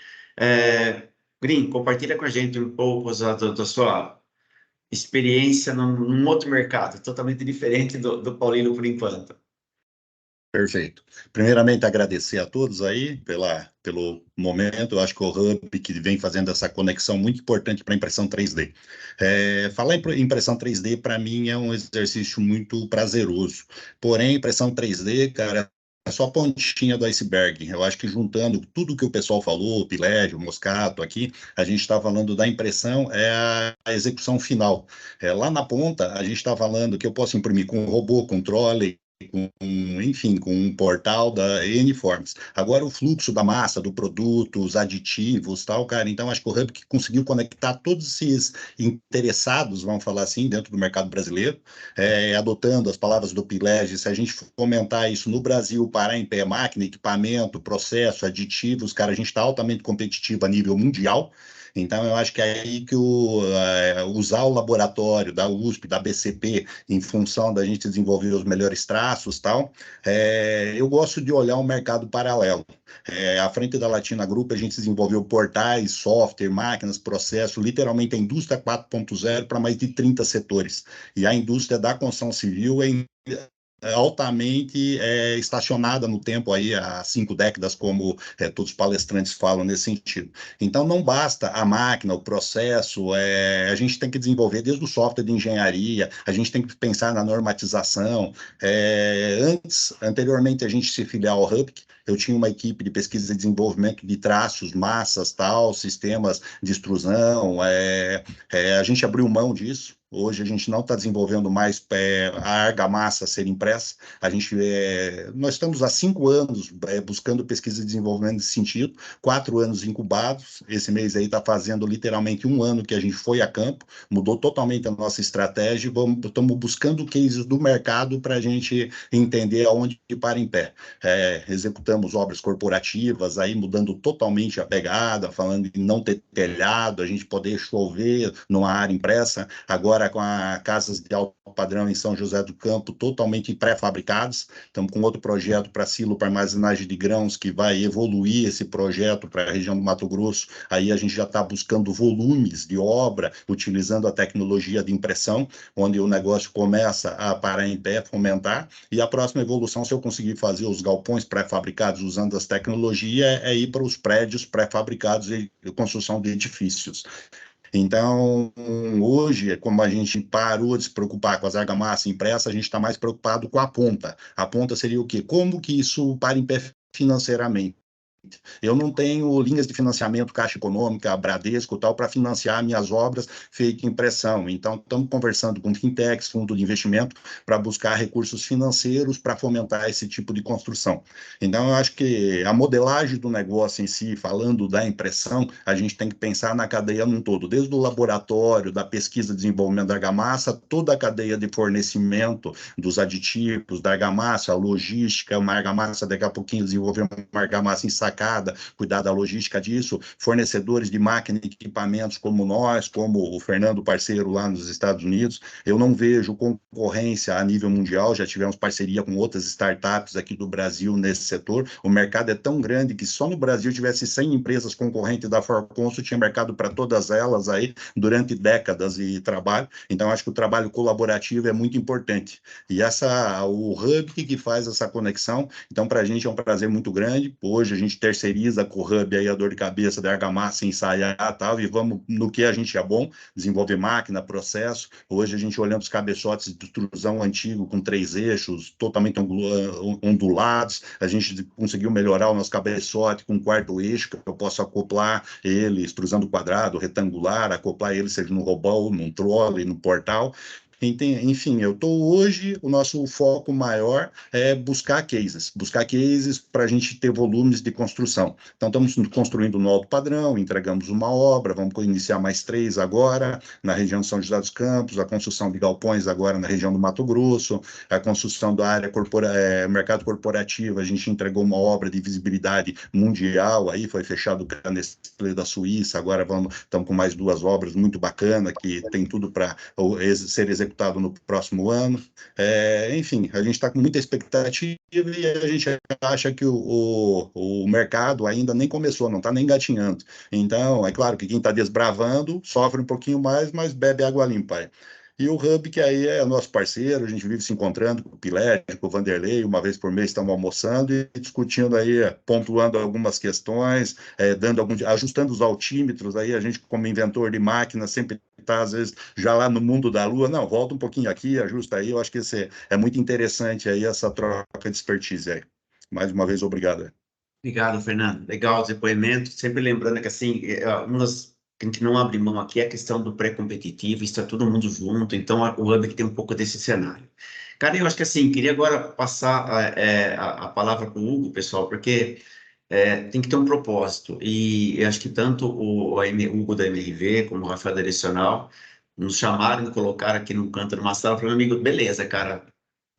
Green, compartilha com a gente um pouco da sua experiência num outro mercado, totalmente diferente do Paulino por enquanto. Perfeito. Primeiramente, agradecer a todos aí pelo momento. Eu acho que o Hub que vem fazendo essa conexão muito importante para a impressão 3D. Falar em impressão 3D, para mim, é um exercício muito prazeroso. Porém, impressão 3D, cara, é só a pontinha do iceberg. Eu acho que juntando tudo que o pessoal falou, Pilégio, Moscato, aqui, a gente está falando da impressão, a execução final. Lá na ponta, a gente está falando que eu posso imprimir com um robô, com trolley, enfim, com um portal da N-Forms. Agora, o fluxo da massa, do produto, os aditivos, tal, cara, então acho que o Hub que conseguiu conectar todos esses interessados, vamos falar assim, dentro do mercado brasileiro, adotando as palavras do Pilege, se a gente fomentar isso no Brasil, parar em pé, máquina, equipamento, processo, aditivos, cara, a gente está altamente competitivo a nível mundial. Então, eu acho que é aí que usar o laboratório da USP, da BCP, em função da gente desenvolver os melhores traços e tal, eu gosto de olhar um mercado paralelo. À frente da Latina Group, a gente desenvolveu portais, software, máquinas, processos, literalmente a indústria 4.0 para mais de 30 setores. E a indústria da construção civil altamente estacionada no tempo aí há 5 décadas, como todos os palestrantes falam nesse sentido. Então, não basta a máquina, o processo, a gente tem que desenvolver desde o software de engenharia, a gente tem que pensar na normatização. Anteriormente, a gente se filiar ao Hubk, eu tinha uma equipe de pesquisa e desenvolvimento de traços, massas, tal, sistemas de extrusão, a gente abriu mão disso. Hoje a gente não está desenvolvendo mais a argamassa ser impressa. Nós estamos há 5 anos buscando pesquisa e desenvolvimento nesse sentido, 4 anos incubados. Esse mês aí está fazendo literalmente 1 ano que a gente foi a campo, mudou totalmente a nossa estratégia. Estamos buscando cases do mercado para a gente entender aonde para em pé. Executamos obras corporativas, aí mudando totalmente a pegada, falando em não ter telhado, a gente poder chover numa área impressa. Agora com as casas de alto padrão em São José do Campo totalmente pré-fabricadas. Estamos com outro projeto para silo para armazenagem de grãos que vai evoluir esse projeto para a região do Mato Grosso. Aí a gente já está buscando volumes de obra, utilizando a tecnologia de impressão, onde o negócio começa a parar em pé, fomentar. E a próxima evolução, se eu conseguir fazer os galpões pré-fabricados usando as tecnologias, é ir para os prédios pré-fabricados e construção de edifícios. Então, hoje, como a gente parou de se preocupar com as argamassas impressas, a gente está mais preocupado com a ponta. A ponta seria o quê? Como que isso para em pé financeiramente? Eu não tenho linhas de financiamento, Caixa Econômica, Bradesco, tal, para financiar minhas obras feitas em impressão. Então, estamos conversando com fintechs, fundo de investimento, para buscar recursos financeiros para fomentar esse tipo de construção. Então, eu acho que a modelagem do negócio em si, falando da impressão, a gente tem que pensar na cadeia num todo, desde o laboratório, da pesquisa e desenvolvimento da argamassa, toda a cadeia de fornecimento dos aditivos, da argamassa, a logística, uma argamassa, daqui a pouquinho desenvolver uma argamassa ensacada, cuidar da logística disso, fornecedores de máquina e equipamentos como nós, como o Fernando, parceiro lá nos Estados Unidos. Eu não vejo concorrência a nível mundial, já tivemos parceria com outras startups aqui do Brasil nesse setor. O mercado é tão grande que só no Brasil tivesse 100 empresas concorrentes da Forconsul, tinha mercado para todas elas aí durante décadas de trabalho. Então, acho que o trabalho colaborativo é muito importante. E o Hub que faz essa conexão, então, para a gente é um prazer muito grande. Hoje a gente terceiriza com o Hub aí a dor de cabeça da argamassa, ensaiar e tal, e vamos no que a gente é bom, desenvolver máquina, processo. Hoje a gente olhando os cabeçotes de extrusão antigo com 3 eixos, totalmente ondulados, a gente conseguiu melhorar o nosso cabeçote com 4º eixo, que eu posso acoplar ele, extrusão do quadrado, retangular, acoplar ele seja no robô, num trolley, no portal. Enfim, hoje, o nosso foco maior é buscar cases para a gente ter volumes de construção. Então, estamos construindo no alto padrão, entregamos uma obra, vamos iniciar mais 3 agora, na região de São José dos Campos, a construção de galpões agora na região do Mato Grosso, a construção da área mercado corporativo, a gente entregou uma obra de visibilidade mundial, aí foi fechado o Nestlé da Suíça, agora estamos com mais 2 obras muito bacanas, que tem tudo para ser executado no próximo ano. Enfim, a gente está com muita expectativa e a gente acha que o mercado ainda nem começou, não está nem engatinhando. Então, é claro que quem está desbravando sofre um pouquinho mais, mas bebe água limpa. E o Hub, que aí é nosso parceiro, a gente vive se encontrando com o Pilete, com o Vanderlei, uma vez por mês estamos almoçando e discutindo aí, pontuando algumas questões, ajustando os altímetros, aí a gente como inventor de máquina sempre está, às vezes, já lá no mundo da lua, não, volta um pouquinho aqui, ajusta aí, eu acho que é muito interessante aí essa troca de expertise aí. Mais uma vez, obrigado. Obrigado, Fernando. Legal o depoimento. Sempre lembrando que, assim, que a gente não abre mão aqui é a questão do pré-competitivo, está todo mundo junto, então o Hub tem um pouco desse cenário. Cara, eu acho que, assim, queria agora passar a palavra para o Hugo, pessoal, porque tem que ter um propósito, e eu acho que tanto o Hugo da MRV, como o Rafael da Direcional, nos chamaram e colocaram aqui no canto de uma sala, falaram, amigo, beleza, cara,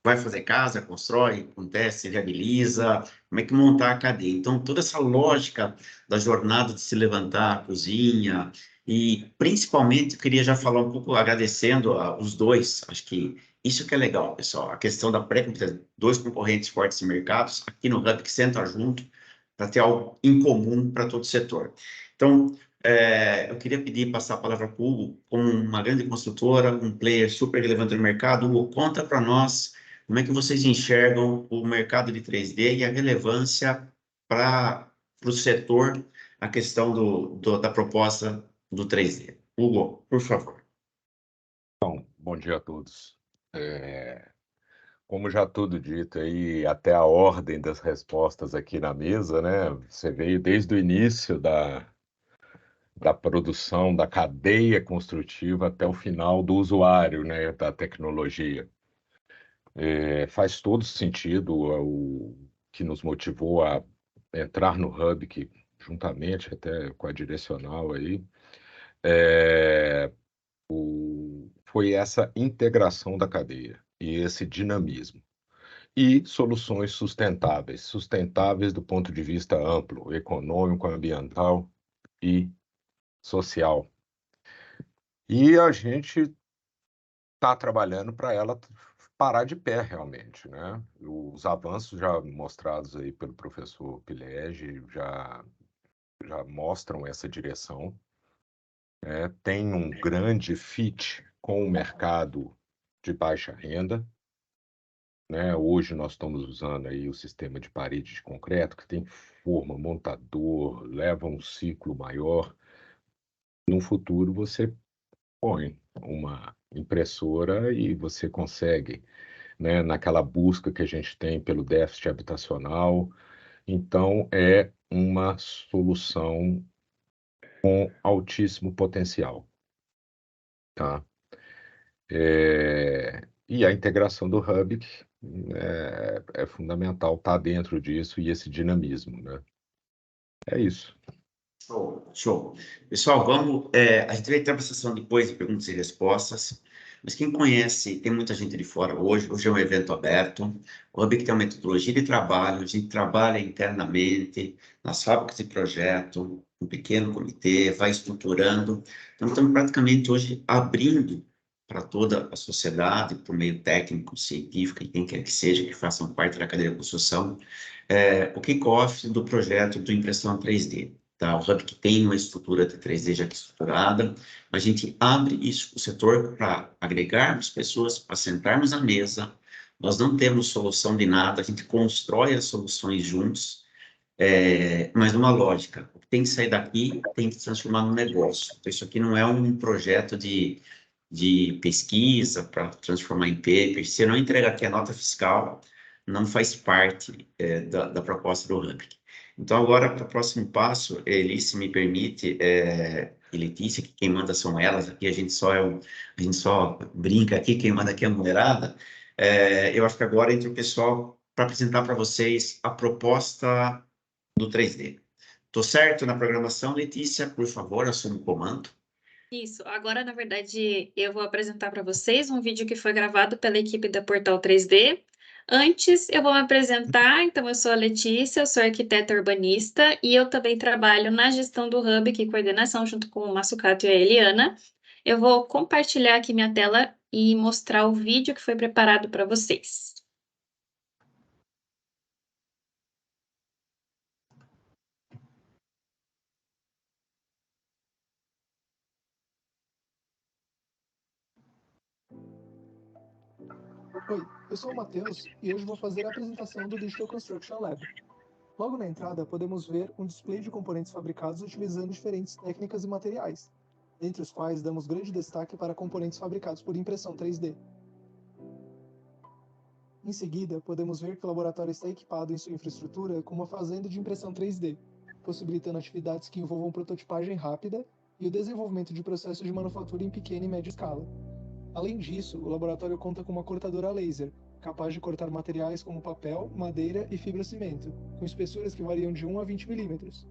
vai fazer casa, constrói, acontece, viabiliza, como é que montar a cadeia. Então, toda essa lógica da jornada de se levantar, a cozinha, e principalmente, eu queria já falar um pouco, agradecendo os dois, acho que isso que é legal, pessoal, a questão da pré-competição, dois concorrentes fortes em mercados, aqui no Hub, que sentam junto, para ter algo em comum para todo o setor. Então, eu queria pedir, passar a palavra para o Hugo, como uma grande construtora, um player super relevante no mercado. Hugo, conta para nós como é que vocês enxergam o mercado de 3D e a relevância para o setor, a questão da proposta do 3D. Hugo, por favor. Bom dia a todos. Como já tudo dito aí, até a ordem das respostas aqui na mesa, né? Você veio desde o início da produção, da cadeia construtiva até o final do usuário, né? Da tecnologia. Faz todo sentido o que nos motivou a entrar no Hub, que juntamente até com a direcional aí, foi essa integração da cadeia e esse dinamismo. E soluções sustentáveis do ponto de vista amplo, econômico, ambiental e social. E a gente está trabalhando para ela parar de pé realmente, né? Os avanços já mostrados aí pelo professor Pilege já mostram essa direção. Tem um grande fit com o mercado de baixa renda, né? Hoje nós estamos usando aí o sistema de parede de concreto, que tem forma, montador, leva um ciclo maior. No futuro, você põe uma impressora e você consegue, né, naquela busca que a gente tem pelo déficit habitacional. Então, é uma solução com altíssimo potencial, tá? E a integração do Hub é fundamental estar dentro disso e esse dinamismo, né? É isso. Show. Pessoal, vamos. A gente vai ter uma sessão depois de perguntas e respostas, mas quem conhece, tem muita gente de fora hoje. Hoje é um evento aberto. O Hub tem uma metodologia de trabalho, a gente trabalha internamente, nas fábricas de projeto, um pequeno comitê, vai estruturando. Então, estamos praticamente hoje abrindo para toda a sociedade, para o meio técnico, científico, e quem quer que seja, que façam parte da cadeia de construção, o kick-off do projeto do impressão 3D. Tá? O Hub que tem uma estrutura de 3D já estruturada, a gente abre isso para o setor para agregarmos pessoas, para sentarmos à mesa. Nós não temos solução de nada, a gente constrói as soluções juntos, mas numa lógica. O que tem que sair daqui tem que se transformar num negócio. Então, isso aqui não é um projeto de pesquisa para transformar em paper. Se não entrega aqui a nota fiscal, não faz parte da proposta do Hub. Então, agora, para o próximo passo, Eli, se me permite, e Letícia, que quem manda são elas, aqui a gente só brinca aqui, quem manda aqui é a mulherada. Eu acho que agora entra o pessoal para apresentar para vocês a proposta do 3D. Estou certo na programação, Letícia? Por favor, assume o comando. Isso, agora, na verdade, eu vou apresentar para vocês um vídeo que foi gravado pela equipe da Portal 3D. Antes, eu vou me apresentar. Então, eu sou a Letícia, eu sou arquiteta urbanista e eu também trabalho na gestão do Hub, que é coordenação, junto com o Massucato e a Eliana. Eu vou compartilhar aqui minha tela e mostrar o vídeo que foi preparado para vocês. Oi, eu sou o Matheus e hoje vou fazer a apresentação do Digital Construction Lab. Logo na entrada, podemos ver um display de componentes fabricados utilizando diferentes técnicas e materiais, entre os quais damos grande destaque para componentes fabricados por impressão 3D. Em seguida, podemos ver que o laboratório está equipado em sua infraestrutura com uma fazenda de impressão 3D, possibilitando atividades que envolvam prototipagem rápida e o desenvolvimento de processos de manufatura em pequena e média escala. Além disso, o laboratório conta com uma cortadora a laser, capaz de cortar materiais como papel, madeira e fibrocimento, com espessuras que variam de 1 a 20 milímetros.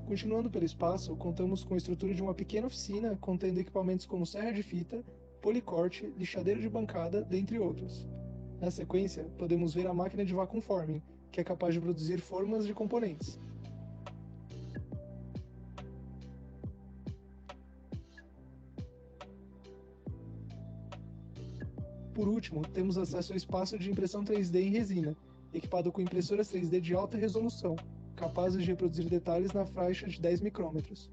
Continuando pelo espaço, contamos com a estrutura de uma pequena oficina contendo equipamentos como serra de fita, policorte, lixadeira de bancada, dentre outros. Na sequência, podemos ver a máquina de vacuum forming, que é capaz de produzir formas de componentes. Por último, temos acesso ao espaço de impressão 3D em resina, equipado com impressoras 3D de alta resolução, capazes de reproduzir detalhes na faixa de 10 micrômetros.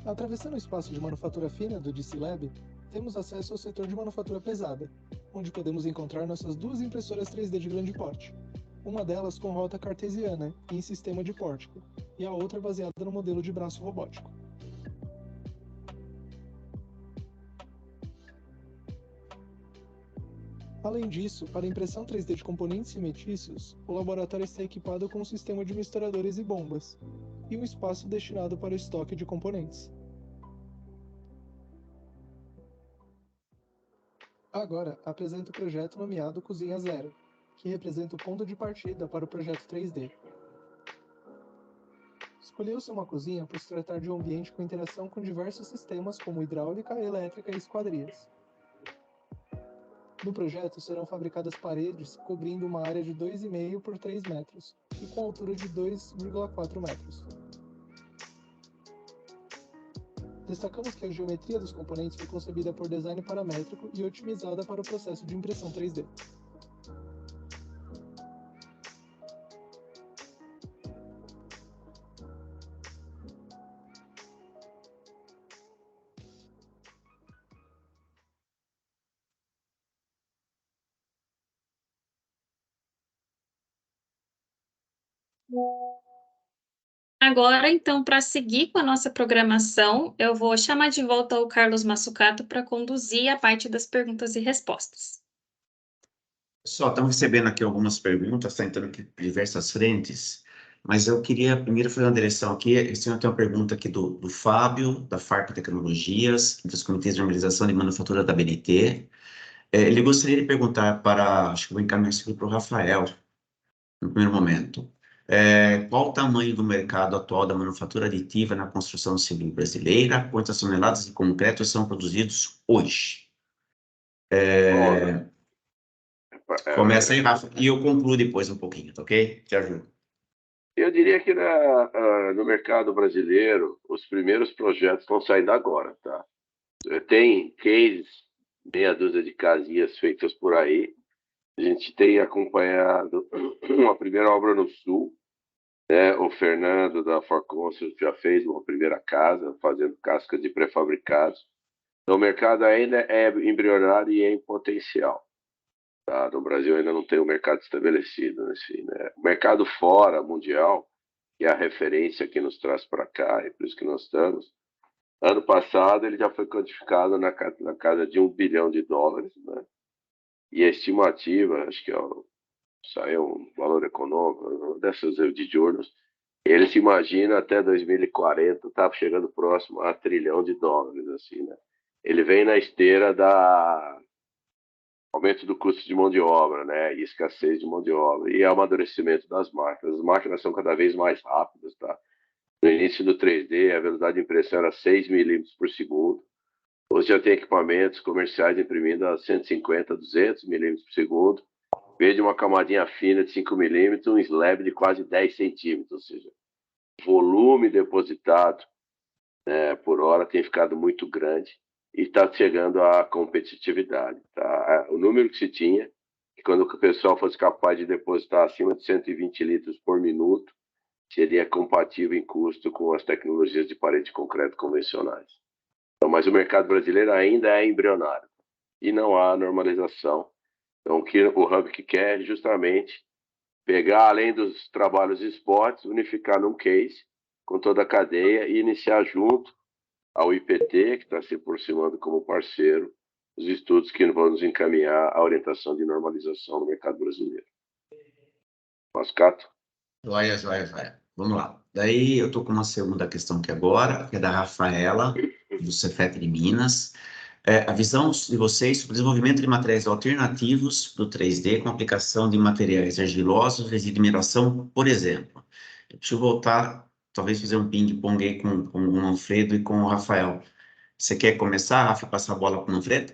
Atravessando o espaço de manufatura fina do DC Lab, temos acesso ao setor de manufatura pesada, onde podemos encontrar nossas duas impressoras 3D de grande porte. Uma delas com rota cartesiana e em sistema de pórtico, e a outra baseada no modelo de braço robótico. Além disso, para impressão 3D de componentes cimentícios, o laboratório está equipado com um sistema de misturadores e bombas, e um espaço destinado para o estoque de componentes. Agora, apresento o projeto nomeado Cozinha Zero, que representa o ponto de partida para o projeto 3D. Escolheu-se uma cozinha por se tratar de um ambiente com interação com diversos sistemas como hidráulica, elétrica e esquadrias. No projeto serão fabricadas paredes cobrindo uma área de 2,5 por 3 metros e com altura de 2,4 metros. Destacamos que a geometria dos componentes foi concebida por design paramétrico e otimizada para o processo de impressão 3D. Agora, então, para seguir com a nossa programação, eu vou chamar de volta o Carlos Massucato para conduzir a parte das perguntas e respostas. Pessoal, estamos recebendo aqui algumas perguntas, está entrando aqui de diversas frentes, mas eu queria primeiro fazer uma direção aqui. Esse ano tem uma pergunta aqui do Fábio, da FARP Tecnologias, dos comitês de normalização de manufatura da BNT. Ele gostaria de perguntar para, acho que vou encaminhar isso aqui para o Rafael, no primeiro momento. Qual o tamanho do mercado atual da manufatura aditiva na construção civil brasileira? Quantas toneladas de concreto são produzidos hoje? Começa aí, Rafa, e eu concluo depois um pouquinho, tá ok? Te ajudo. Eu diria que no mercado brasileiro, os primeiros projetos estão saindo agora, tá? Tem cases, meia dúzia de casinhas feitas por aí. A gente tem acompanhado uma primeira obra no Sul, né? O Fernando da Forconsul já fez uma primeira casa, fazendo cascas de pré-fabricados. Então, o mercado ainda é embrionário e em potencial. Tá? No Brasil ainda não tem um mercado estabelecido. Assim, né? O mercado fora, mundial, que é a referência que nos traz para cá, e por isso que nós estamos. Ano passado, ele já foi quantificado na casa de $1 bilhão, né? E a estimativa, acho que saiu um valor econômico, dessas de juros, ele se imagina até 2040, está chegando próximo a $1 trilhão, assim, né? Ele vem na esteira da aumento do custo de mão de obra, né? E escassez de mão de obra, e amadurecimento das máquinas. As máquinas são cada vez mais rápidas, tá? No início do 3D, a velocidade de impressão era 6 milímetros por segundo. Hoje já tem equipamentos comerciais imprimindo a 150, 200 milímetros por segundo. Em vez de uma camadinha fina de 5 milímetros, um slab de quase 10 centímetros. Ou seja, o volume depositado, né, por hora tem ficado muito grande e está chegando à competitividade. Tá? O número que se tinha, que quando o pessoal fosse capaz de depositar acima de 120 litros por minuto, seria compatível em custo com as tecnologias de parede de concreto convencionais. Então, mas o mercado brasileiro ainda é embrionário e não há normalização. Então, o que o Hub quer é justamente pegar, além dos trabalhos esportes, unificar num case com toda a cadeia e iniciar junto ao IPT, que está se aproximando como parceiro, os estudos que vão nos encaminhar à orientação de normalização no mercado brasileiro. Mascato? Joia. Vamos lá. Daí eu estou com uma segunda questão aqui agora, que é da Rafaela, do Cefet de Minas. A visão de vocês sobre o desenvolvimento de materiais alternativos do 3D com aplicação de materiais argilosos e de mineração, por exemplo. Eu preciso voltar talvez fazer um ping-pong aí com o Manfredo e com o Rafael. Você quer começar, Rafa, passar a bola para o Manfredo?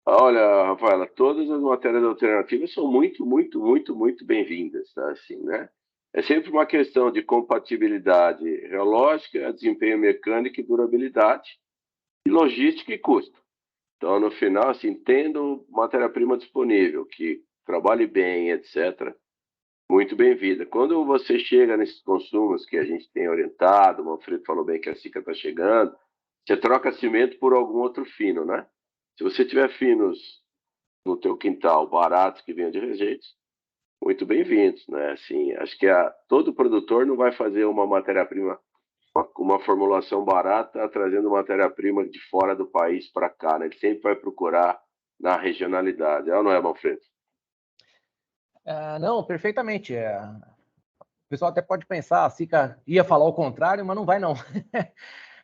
Olha, Rafaela, todas as matérias alternativas são muito, muito, muito, muito bem-vindas, tá? Assim, né? É sempre uma questão de compatibilidade reológica, desempenho mecânico e durabilidade, e logística e custo. Então, no final, assim, tendo matéria-prima disponível, que trabalhe bem, etc., muito bem-vinda. Quando você chega nesses consumos que a gente tem orientado, o Manfredo falou bem que a Sika está chegando, você troca cimento por algum outro fino, né? Se você tiver finos no teu quintal, baratos, que venham de rejeitos, muito bem-vindos, né? Assim, acho que todo produtor não vai fazer uma matéria-prima, uma formulação barata, trazendo matéria-prima de fora do país para cá, né? Ele sempre vai procurar na regionalidade. É ou não é, Manfredo? Não, perfeitamente. O pessoal até pode pensar, a Sika ia falar o contrário, mas não vai não.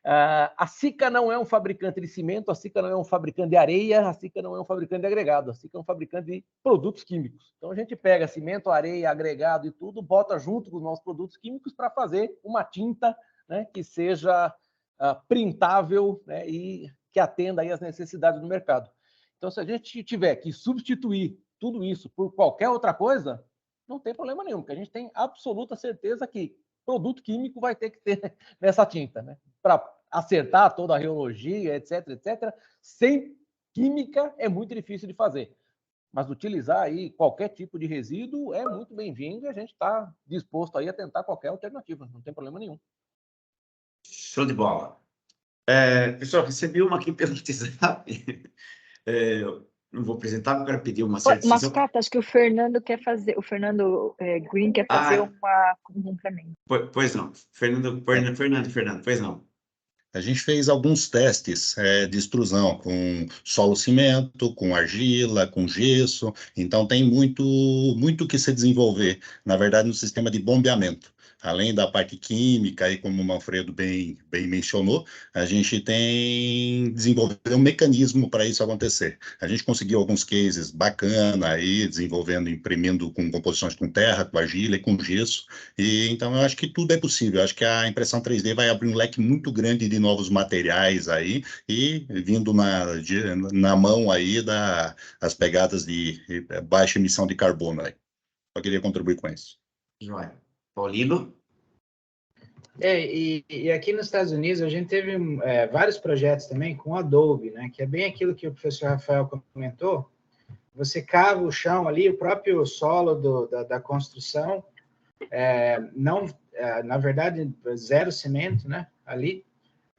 A Sika não é um fabricante de cimento, a Sika não é um fabricante de areia, a Sika não é um fabricante de agregado, a Sika é um fabricante de produtos químicos. Então a gente pega cimento, areia, agregado e tudo, bota junto com os nossos produtos químicos para fazer uma tinta, né, que seja printável, né, e que atenda aí às necessidades do mercado. Então, se a gente tiver que substituir tudo isso por qualquer outra coisa, não tem problema nenhum, porque a gente tem absoluta certeza que produto químico vai ter que ter nessa tinta, né? Para acertar toda a reologia, etc, etc. Sem química é muito difícil de fazer. Mas utilizar aí qualquer tipo de resíduo é muito bem-vindo e a gente está disposto aí a tentar qualquer alternativa, não tem problema nenhum. Show de bola. Pessoal, recebi uma aqui pelo WhatsApp. Não vou apresentar, porque eu quero pedir uma certificação. Mascata, acho que o Fernando quer fazer, o Fernando Green quer fazer um complemento. Pois não, Fernando, pois não. A gente fez alguns testes de extrusão com solo cimento, com argila, com gesso. Então tem muito que se desenvolver, na verdade, no sistema de bombeamento. Além da parte química, aí, como o Manfredo bem mencionou, a gente tem desenvolvido um mecanismo para isso acontecer. A gente conseguiu alguns cases bacana aí, desenvolvendo, imprimindo com composições com terra, com argila e com gesso. E então eu acho que tudo é possível. Eu acho que a impressão 3D vai abrir um leque muito grande de novos materiais aí e vindo na mão aí das pegadas de baixa emissão de carbono aí. Só queria contribuir com isso. Joia. Paulino? E aqui nos Estados Unidos a gente teve vários projetos também com Adobe, né? Que é bem aquilo que o professor Rafael comentou. Você cava o chão ali, o próprio solo da construção, na verdade, zero cimento, né? Ali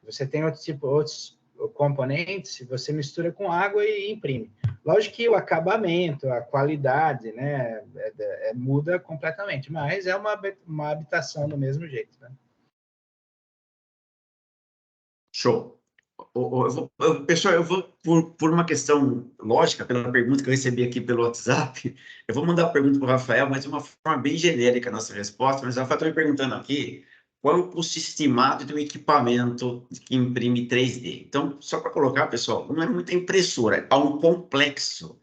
você tem outros componentes, você mistura com água e imprime. Lógico que o acabamento, a qualidade, né, muda completamente, mas é uma habitação do mesmo jeito, né? Show. Pessoal, eu vou, por uma questão lógica, pela pergunta que eu recebi aqui pelo WhatsApp, eu vou mandar a pergunta para o Rafael, mas de uma forma bem genérica a nossa resposta, mas o Rafael está me perguntando aqui qual é o custo estimado de um equipamento que imprime 3D. Então, só para colocar, pessoal, não é muita impressora, há um complexo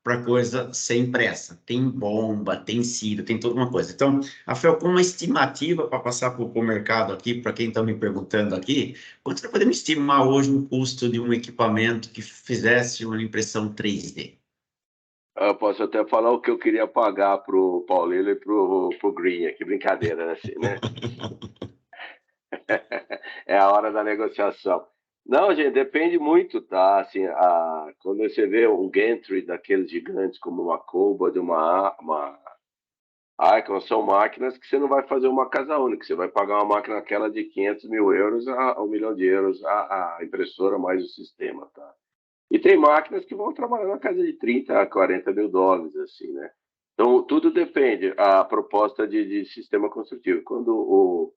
para a coisa ser impressa. Tem bomba, tem cílio, tem toda uma coisa. Então, Rafael, com uma estimativa para passar para o mercado aqui, para quem está me perguntando aqui, quanto nós podemos estimar hoje o custo de um equipamento que fizesse uma impressão 3D? Eu posso até falar o que eu queria pagar para o Paulino e para o Green, que brincadeira, né? Assim, né? É a hora da negociação. Não, gente, depende muito, tá? Assim, quando você vê um gantry daqueles gigantes como uma Cobalt, uma Icon, são máquinas que você não vai fazer uma casa única, você vai pagar uma máquina aquela de 500 mil euros a 1 milhão de euros a impressora mais o sistema, tá? E tem máquinas que vão trabalhar na casa de 30 a 40 mil dólares, assim, né? Então, tudo depende a proposta de sistema construtivo. Quando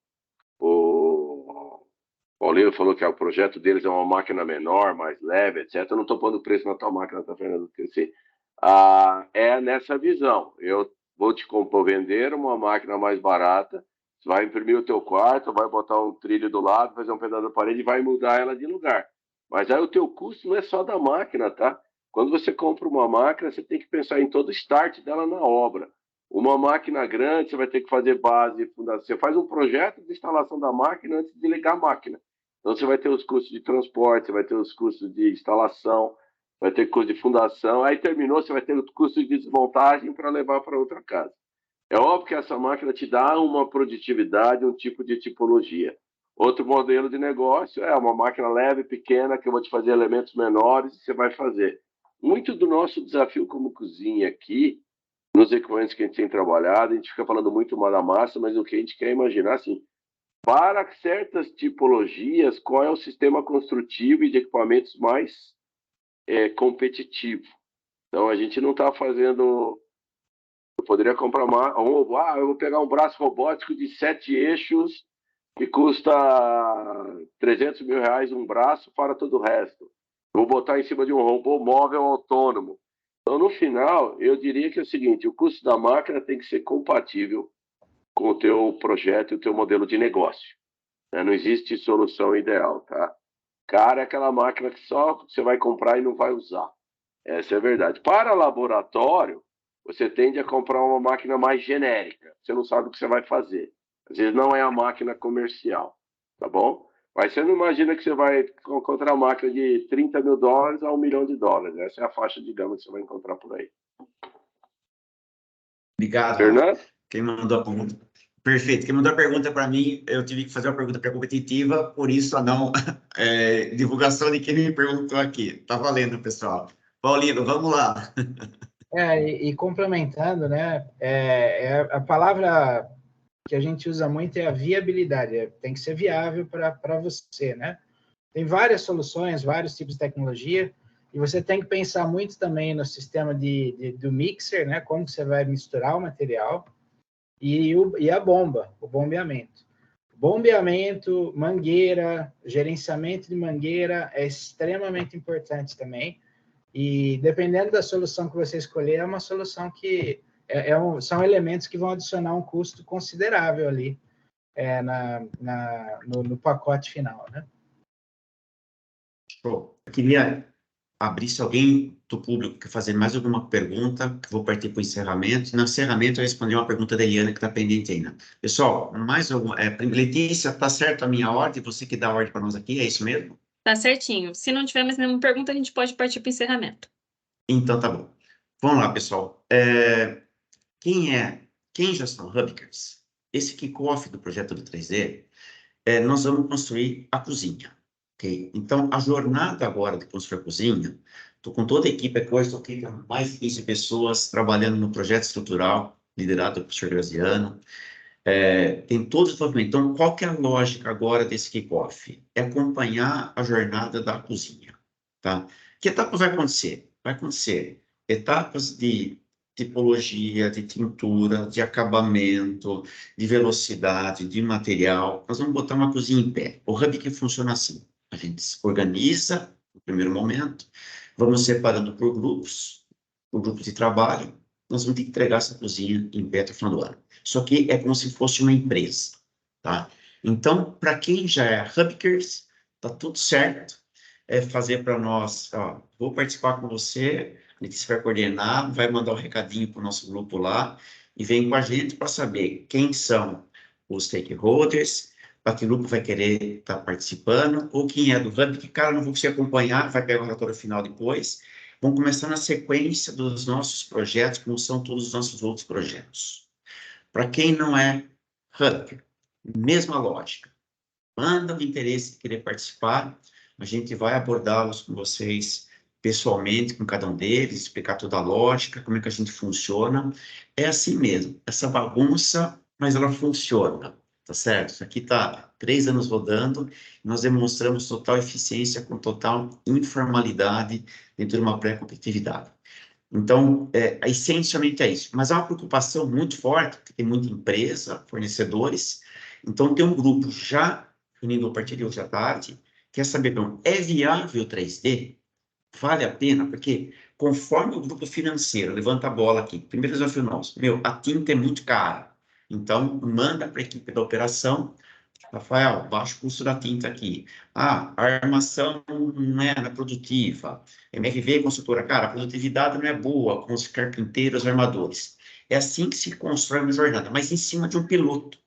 o Paulinho falou que o projeto deles é uma máquina menor, mais leve, etc. Eu não estou pondo preço na tua máquina, tá, Fernando? Porque, assim, é nessa visão. Eu vou te vender uma máquina mais barata, você vai imprimir o teu quarto, vai botar um trilho do lado, fazer um pedaço da parede e vai mudar ela de lugar. Mas aí o teu custo não é só da máquina, tá? Quando você compra uma máquina, você tem que pensar em todo o start dela na obra. Uma máquina grande, você vai ter que fazer base, fundação. Você faz um projeto de instalação da máquina antes de ligar a máquina. Então, você vai ter os custos de transporte, você vai ter os custos de instalação, vai ter custo de fundação. Aí terminou, você vai ter os custos de desmontagem para levar para outra casa. É óbvio que essa máquina te dá uma produtividade, um tipo de tipologia. Outro modelo de negócio é uma máquina leve, pequena, que eu vou te fazer elementos menores e você vai fazer. Muito do nosso desafio como cozinha aqui, nos equipamentos que a gente tem trabalhado, a gente fica falando muito mal da massa, mas o que a gente quer imaginar, assim, para certas tipologias, qual é o sistema construtivo e de equipamentos mais competitivo. Então, a gente não está fazendo... Eu poderia comprar eu vou pegar um braço robótico de 7 eixos que custa R$300 mil um braço, para todo o resto. Vou botar em cima de um robô móvel autônomo. Então, no final, eu diria que é o seguinte, o custo da máquina tem que ser compatível com o teu projeto e o teu modelo de negócio. Né? Não existe solução ideal, tá? Cara, é aquela máquina que só você vai comprar e não vai usar. Essa é a verdade. Para laboratório, você tende a comprar uma máquina mais genérica. Você não sabe o que você vai fazer. Às vezes não é a máquina comercial, tá bom? Mas você não imagina que você vai encontrar uma máquina de $30 mil a $1 milhão. Essa é a faixa de gama que você vai encontrar por aí. Obrigado, Fernando? Quem mandou a pergunta? Perfeito. Quem mandou a pergunta para mim, eu tive que fazer uma pergunta pré-competitiva, por isso a não divulgação de quem me perguntou aqui. Tá valendo, pessoal. Paulino, vamos lá. E complementando, né? A palavra que a gente usa muito é a viabilidade. Tem que ser viável para você, né? Tem várias soluções, vários tipos de tecnologia, e você tem que pensar muito também no sistema do mixer, né? Como você vai misturar o material, e a bomba, o bombeamento. Bombeamento, mangueira, gerenciamento de mangueira é extremamente importante também. E dependendo da solução que você escolher, é uma solução que são elementos que vão adicionar um custo considerável ali no pacote final, né? Show. Eu queria abrir, se alguém do público quer fazer mais alguma pergunta, que eu vou partir para o encerramento. No encerramento, eu respondi uma pergunta da Eliana que está pendente ainda. Pessoal, mais alguma... Letícia, está certo a minha ordem? Você que dá a ordem para nós aqui, é isso mesmo? Tá certinho. Se não tiver mais nenhuma pergunta, a gente pode partir para o encerramento. Então, tá bom. Vamos lá, pessoal. Quem já são Hubkers? Esse kickoff do projeto do 3D, nós vamos construir a cozinha. Okay? Então, a jornada agora de construir a cozinha, estou com toda a equipe aqui hoje, estou aqui com mais de 15 pessoas trabalhando no projeto estrutural, liderado pelo professor Graziano. Tem todo o desenvolvimento. Então, qual que é a lógica agora desse kickoff? É acompanhar a jornada da cozinha. Tá? Que etapa vai acontecer? Vai acontecer etapas de tipologia, de tintura, de acabamento, de velocidade, de material. Nós vamos botar uma cozinha em pé. O Hub que funciona assim. A gente se organiza no primeiro momento, vamos separando por grupos de trabalho, nós vamos ter que entregar essa cozinha em pé até o final do ano. Só que é como se fosse uma empresa, tá? Então, para quem já é Hubkers, tá tudo certo. Fazer para nós, ó, vou participar com você, a gente vai coordenar, vai mandar um recadinho para o nosso grupo lá, e vem com a gente para saber quem são os stakeholders, para que grupo vai querer estar participando, ou quem é do Hub, que, cara, não vou conseguir acompanhar, vai pegar o relatório final depois. Vamos começar na sequência dos nossos projetos, como são todos os nossos outros projetos. Para quem não é Hub, mesma lógica. Manda o interesse de querer participar, a gente vai abordá-los com vocês pessoalmente, com cada um deles, explicar toda a lógica, como é que a gente funciona. É assim mesmo, essa bagunça, mas ela funciona, tá certo? Isso aqui está 3 anos rodando, nós demonstramos total eficiência com informalidade dentro de uma pré-competitividade. Então, essencialmente é isso. Mas há uma preocupação muito forte, porque tem muita empresa, fornecedores. Então, tem um grupo já reunido a partir de hoje à tarde, quer saber, bom, é viável o 3D? Vale a pena? Porque conforme o grupo financeiro levanta a bola aqui, primeiro desafio nosso, a tinta é muito cara. Então, manda para a equipe da operação, Rafael, baixo custo da tinta aqui. A armação não é produtiva. MRV, consultora, cara, a produtividade não é boa com os carpinteiros, armadores. É assim que se constrói uma jornada, mas em cima de um piloto.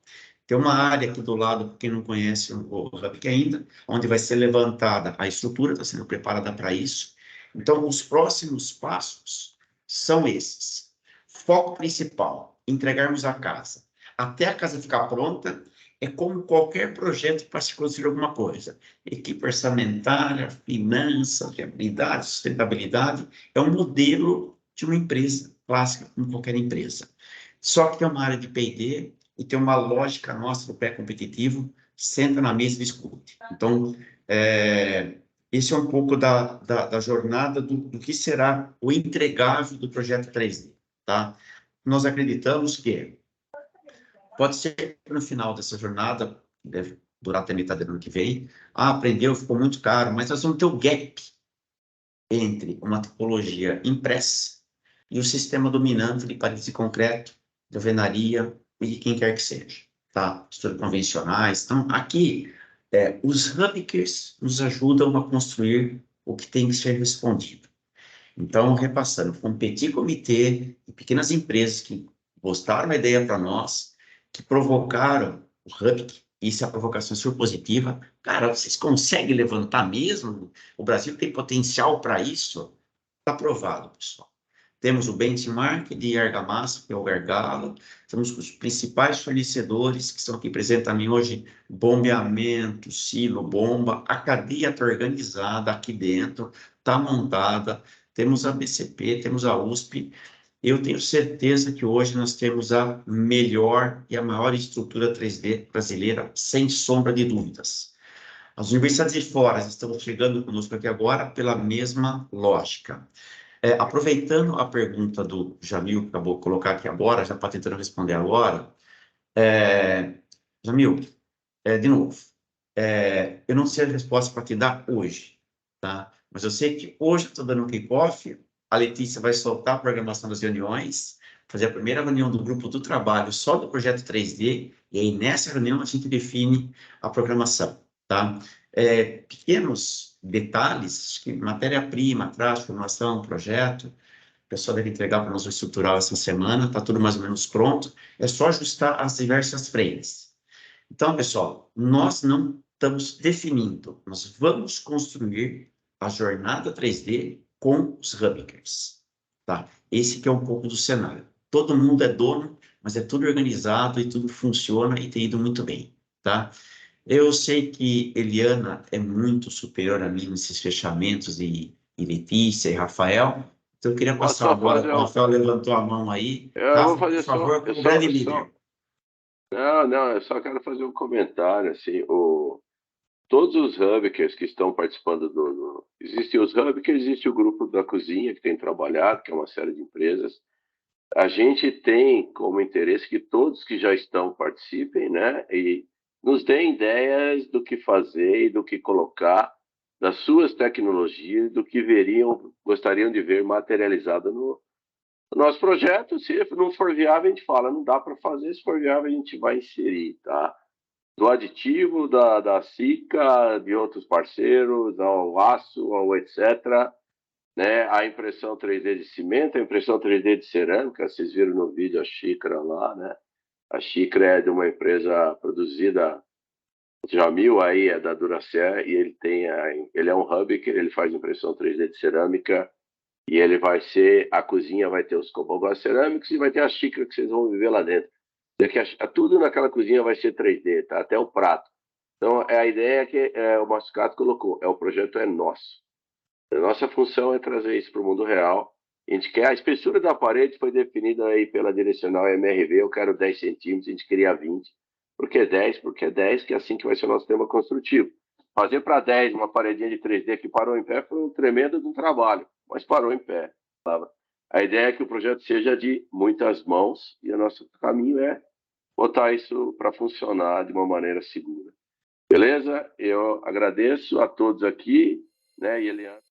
Tem uma área aqui do lado, para quem não conhece o Hubik ainda, onde vai ser levantada a estrutura, está sendo preparada para isso. Então, os próximos passos são esses. Foco principal, entregarmos a casa. Até a casa ficar pronta, é como qualquer projeto para se construir alguma coisa. Equipe orçamentária, finanças, viabilidade, sustentabilidade, é um modelo de uma empresa clássica, como qualquer empresa. Só que tem uma área de P&D e tem uma lógica nossa do pré-competitivo, senta na mesa e discute. Então, esse é um pouco da jornada do que será o entregável do projeto 3D, tá? Nós acreditamos que pode ser que no final dessa jornada, deve durar até metade do ano que vem, aprendeu, ficou muito caro, mas nós vamos ter o gap entre uma topologia impressa e o sistema dominante de paredes de concreto, de alvenaria e de quem quer que seja, tá? Estruturas convencionais. Então, aqui, os Hubikers nos ajudam a construir o que tem que ser respondido. Então, repassando, um petit comitê de pequenas empresas que postaram uma ideia para nós, que provocaram o Hubik, e se a provocação for positiva, cara, vocês conseguem levantar mesmo? O Brasil tem potencial para isso? Está provado, pessoal. Temos o benchmark de argamassa, que é o Gargalo, temos os principais fornecedores que estão aqui presentes também hoje, bombeamento, silo, bomba, a cadeia está organizada aqui dentro, está montada, temos a BCP, temos a USP. Eu tenho certeza que hoje nós temos a melhor e a maior estrutura 3D brasileira, sem sombra de dúvidas. As universidades de fora estão chegando conosco aqui agora pela mesma lógica. Aproveitando a pergunta do Jamil, que acabou de colocar aqui agora, já está tentando responder agora. Jamil, de novo, eu não sei a resposta para te dar hoje, tá? Mas eu sei que hoje eu estou dando um kick-off, a Letícia vai soltar a programação das reuniões, fazer a primeira reunião do grupo do trabalho só do projeto 3D, e aí nessa reunião a gente define a programação, tá? Pequenos detalhes, que matéria-prima, traz, formação, projeto, o pessoal deve entregar para nós o estrutural essa semana, está tudo mais ou menos pronto, é só ajustar as diversas frentes. Então, pessoal, nós não estamos definindo, nós vamos construir a jornada 3D com os Hubikers, tá? Esse que é um pouco do cenário. Todo mundo é dono, mas é tudo organizado e tudo funciona e tem ido muito bem, tá? Eu sei que Eliana é muito superior a mim nesses fechamentos e Letícia e Rafael, então eu queria passar agora, o Rafael levantou a mão aí, eu vou fazer por favor, como grande líder. Não, eu só quero fazer um comentário, assim, todos os Hubikers que estão participando existem os Hubikers, existe o grupo da cozinha que tem trabalhado, que é uma série de empresas. A gente tem como interesse que todos que já estão participem, né, e nos deem ideias do que fazer e do que colocar, das suas tecnologias, do que gostariam de ver materializado no nosso projeto. Se não for viável, a gente fala, não dá para fazer, se for viável, a gente vai inserir, tá? Do aditivo, da Sika, de outros parceiros, ao aço, ao etc., né? A impressão 3D de cimento, a impressão 3D de cerâmica, vocês viram no vídeo a xícara lá, né? A xícara é de uma empresa produzida, Jamil aí é da Duracell, e ele é um Hubker, ele faz impressão 3D de cerâmica, e ele a cozinha vai ter os cobogós cerâmicos e vai ter a xícara que vocês vão viver lá dentro. Tudo naquela cozinha vai ser 3D, tá? Até o prato. Então, a ideia que o Mascato colocou, o projeto é nosso. A nossa função é trazer isso para o mundo real. A espessura da parede foi definida aí pela direcional MRV, eu quero 10 centímetros, a gente queria 20. Por que 10? Porque é 10, que é assim que vai ser o nosso tema construtivo. Fazer para 10 uma paredinha de 3D que parou em pé foi um tremendo de um trabalho, mas parou em pé. A ideia é que o projeto seja de muitas mãos e o nosso caminho é botar isso para funcionar de uma maneira segura. Beleza? Eu agradeço a todos aqui, né, e Eliana.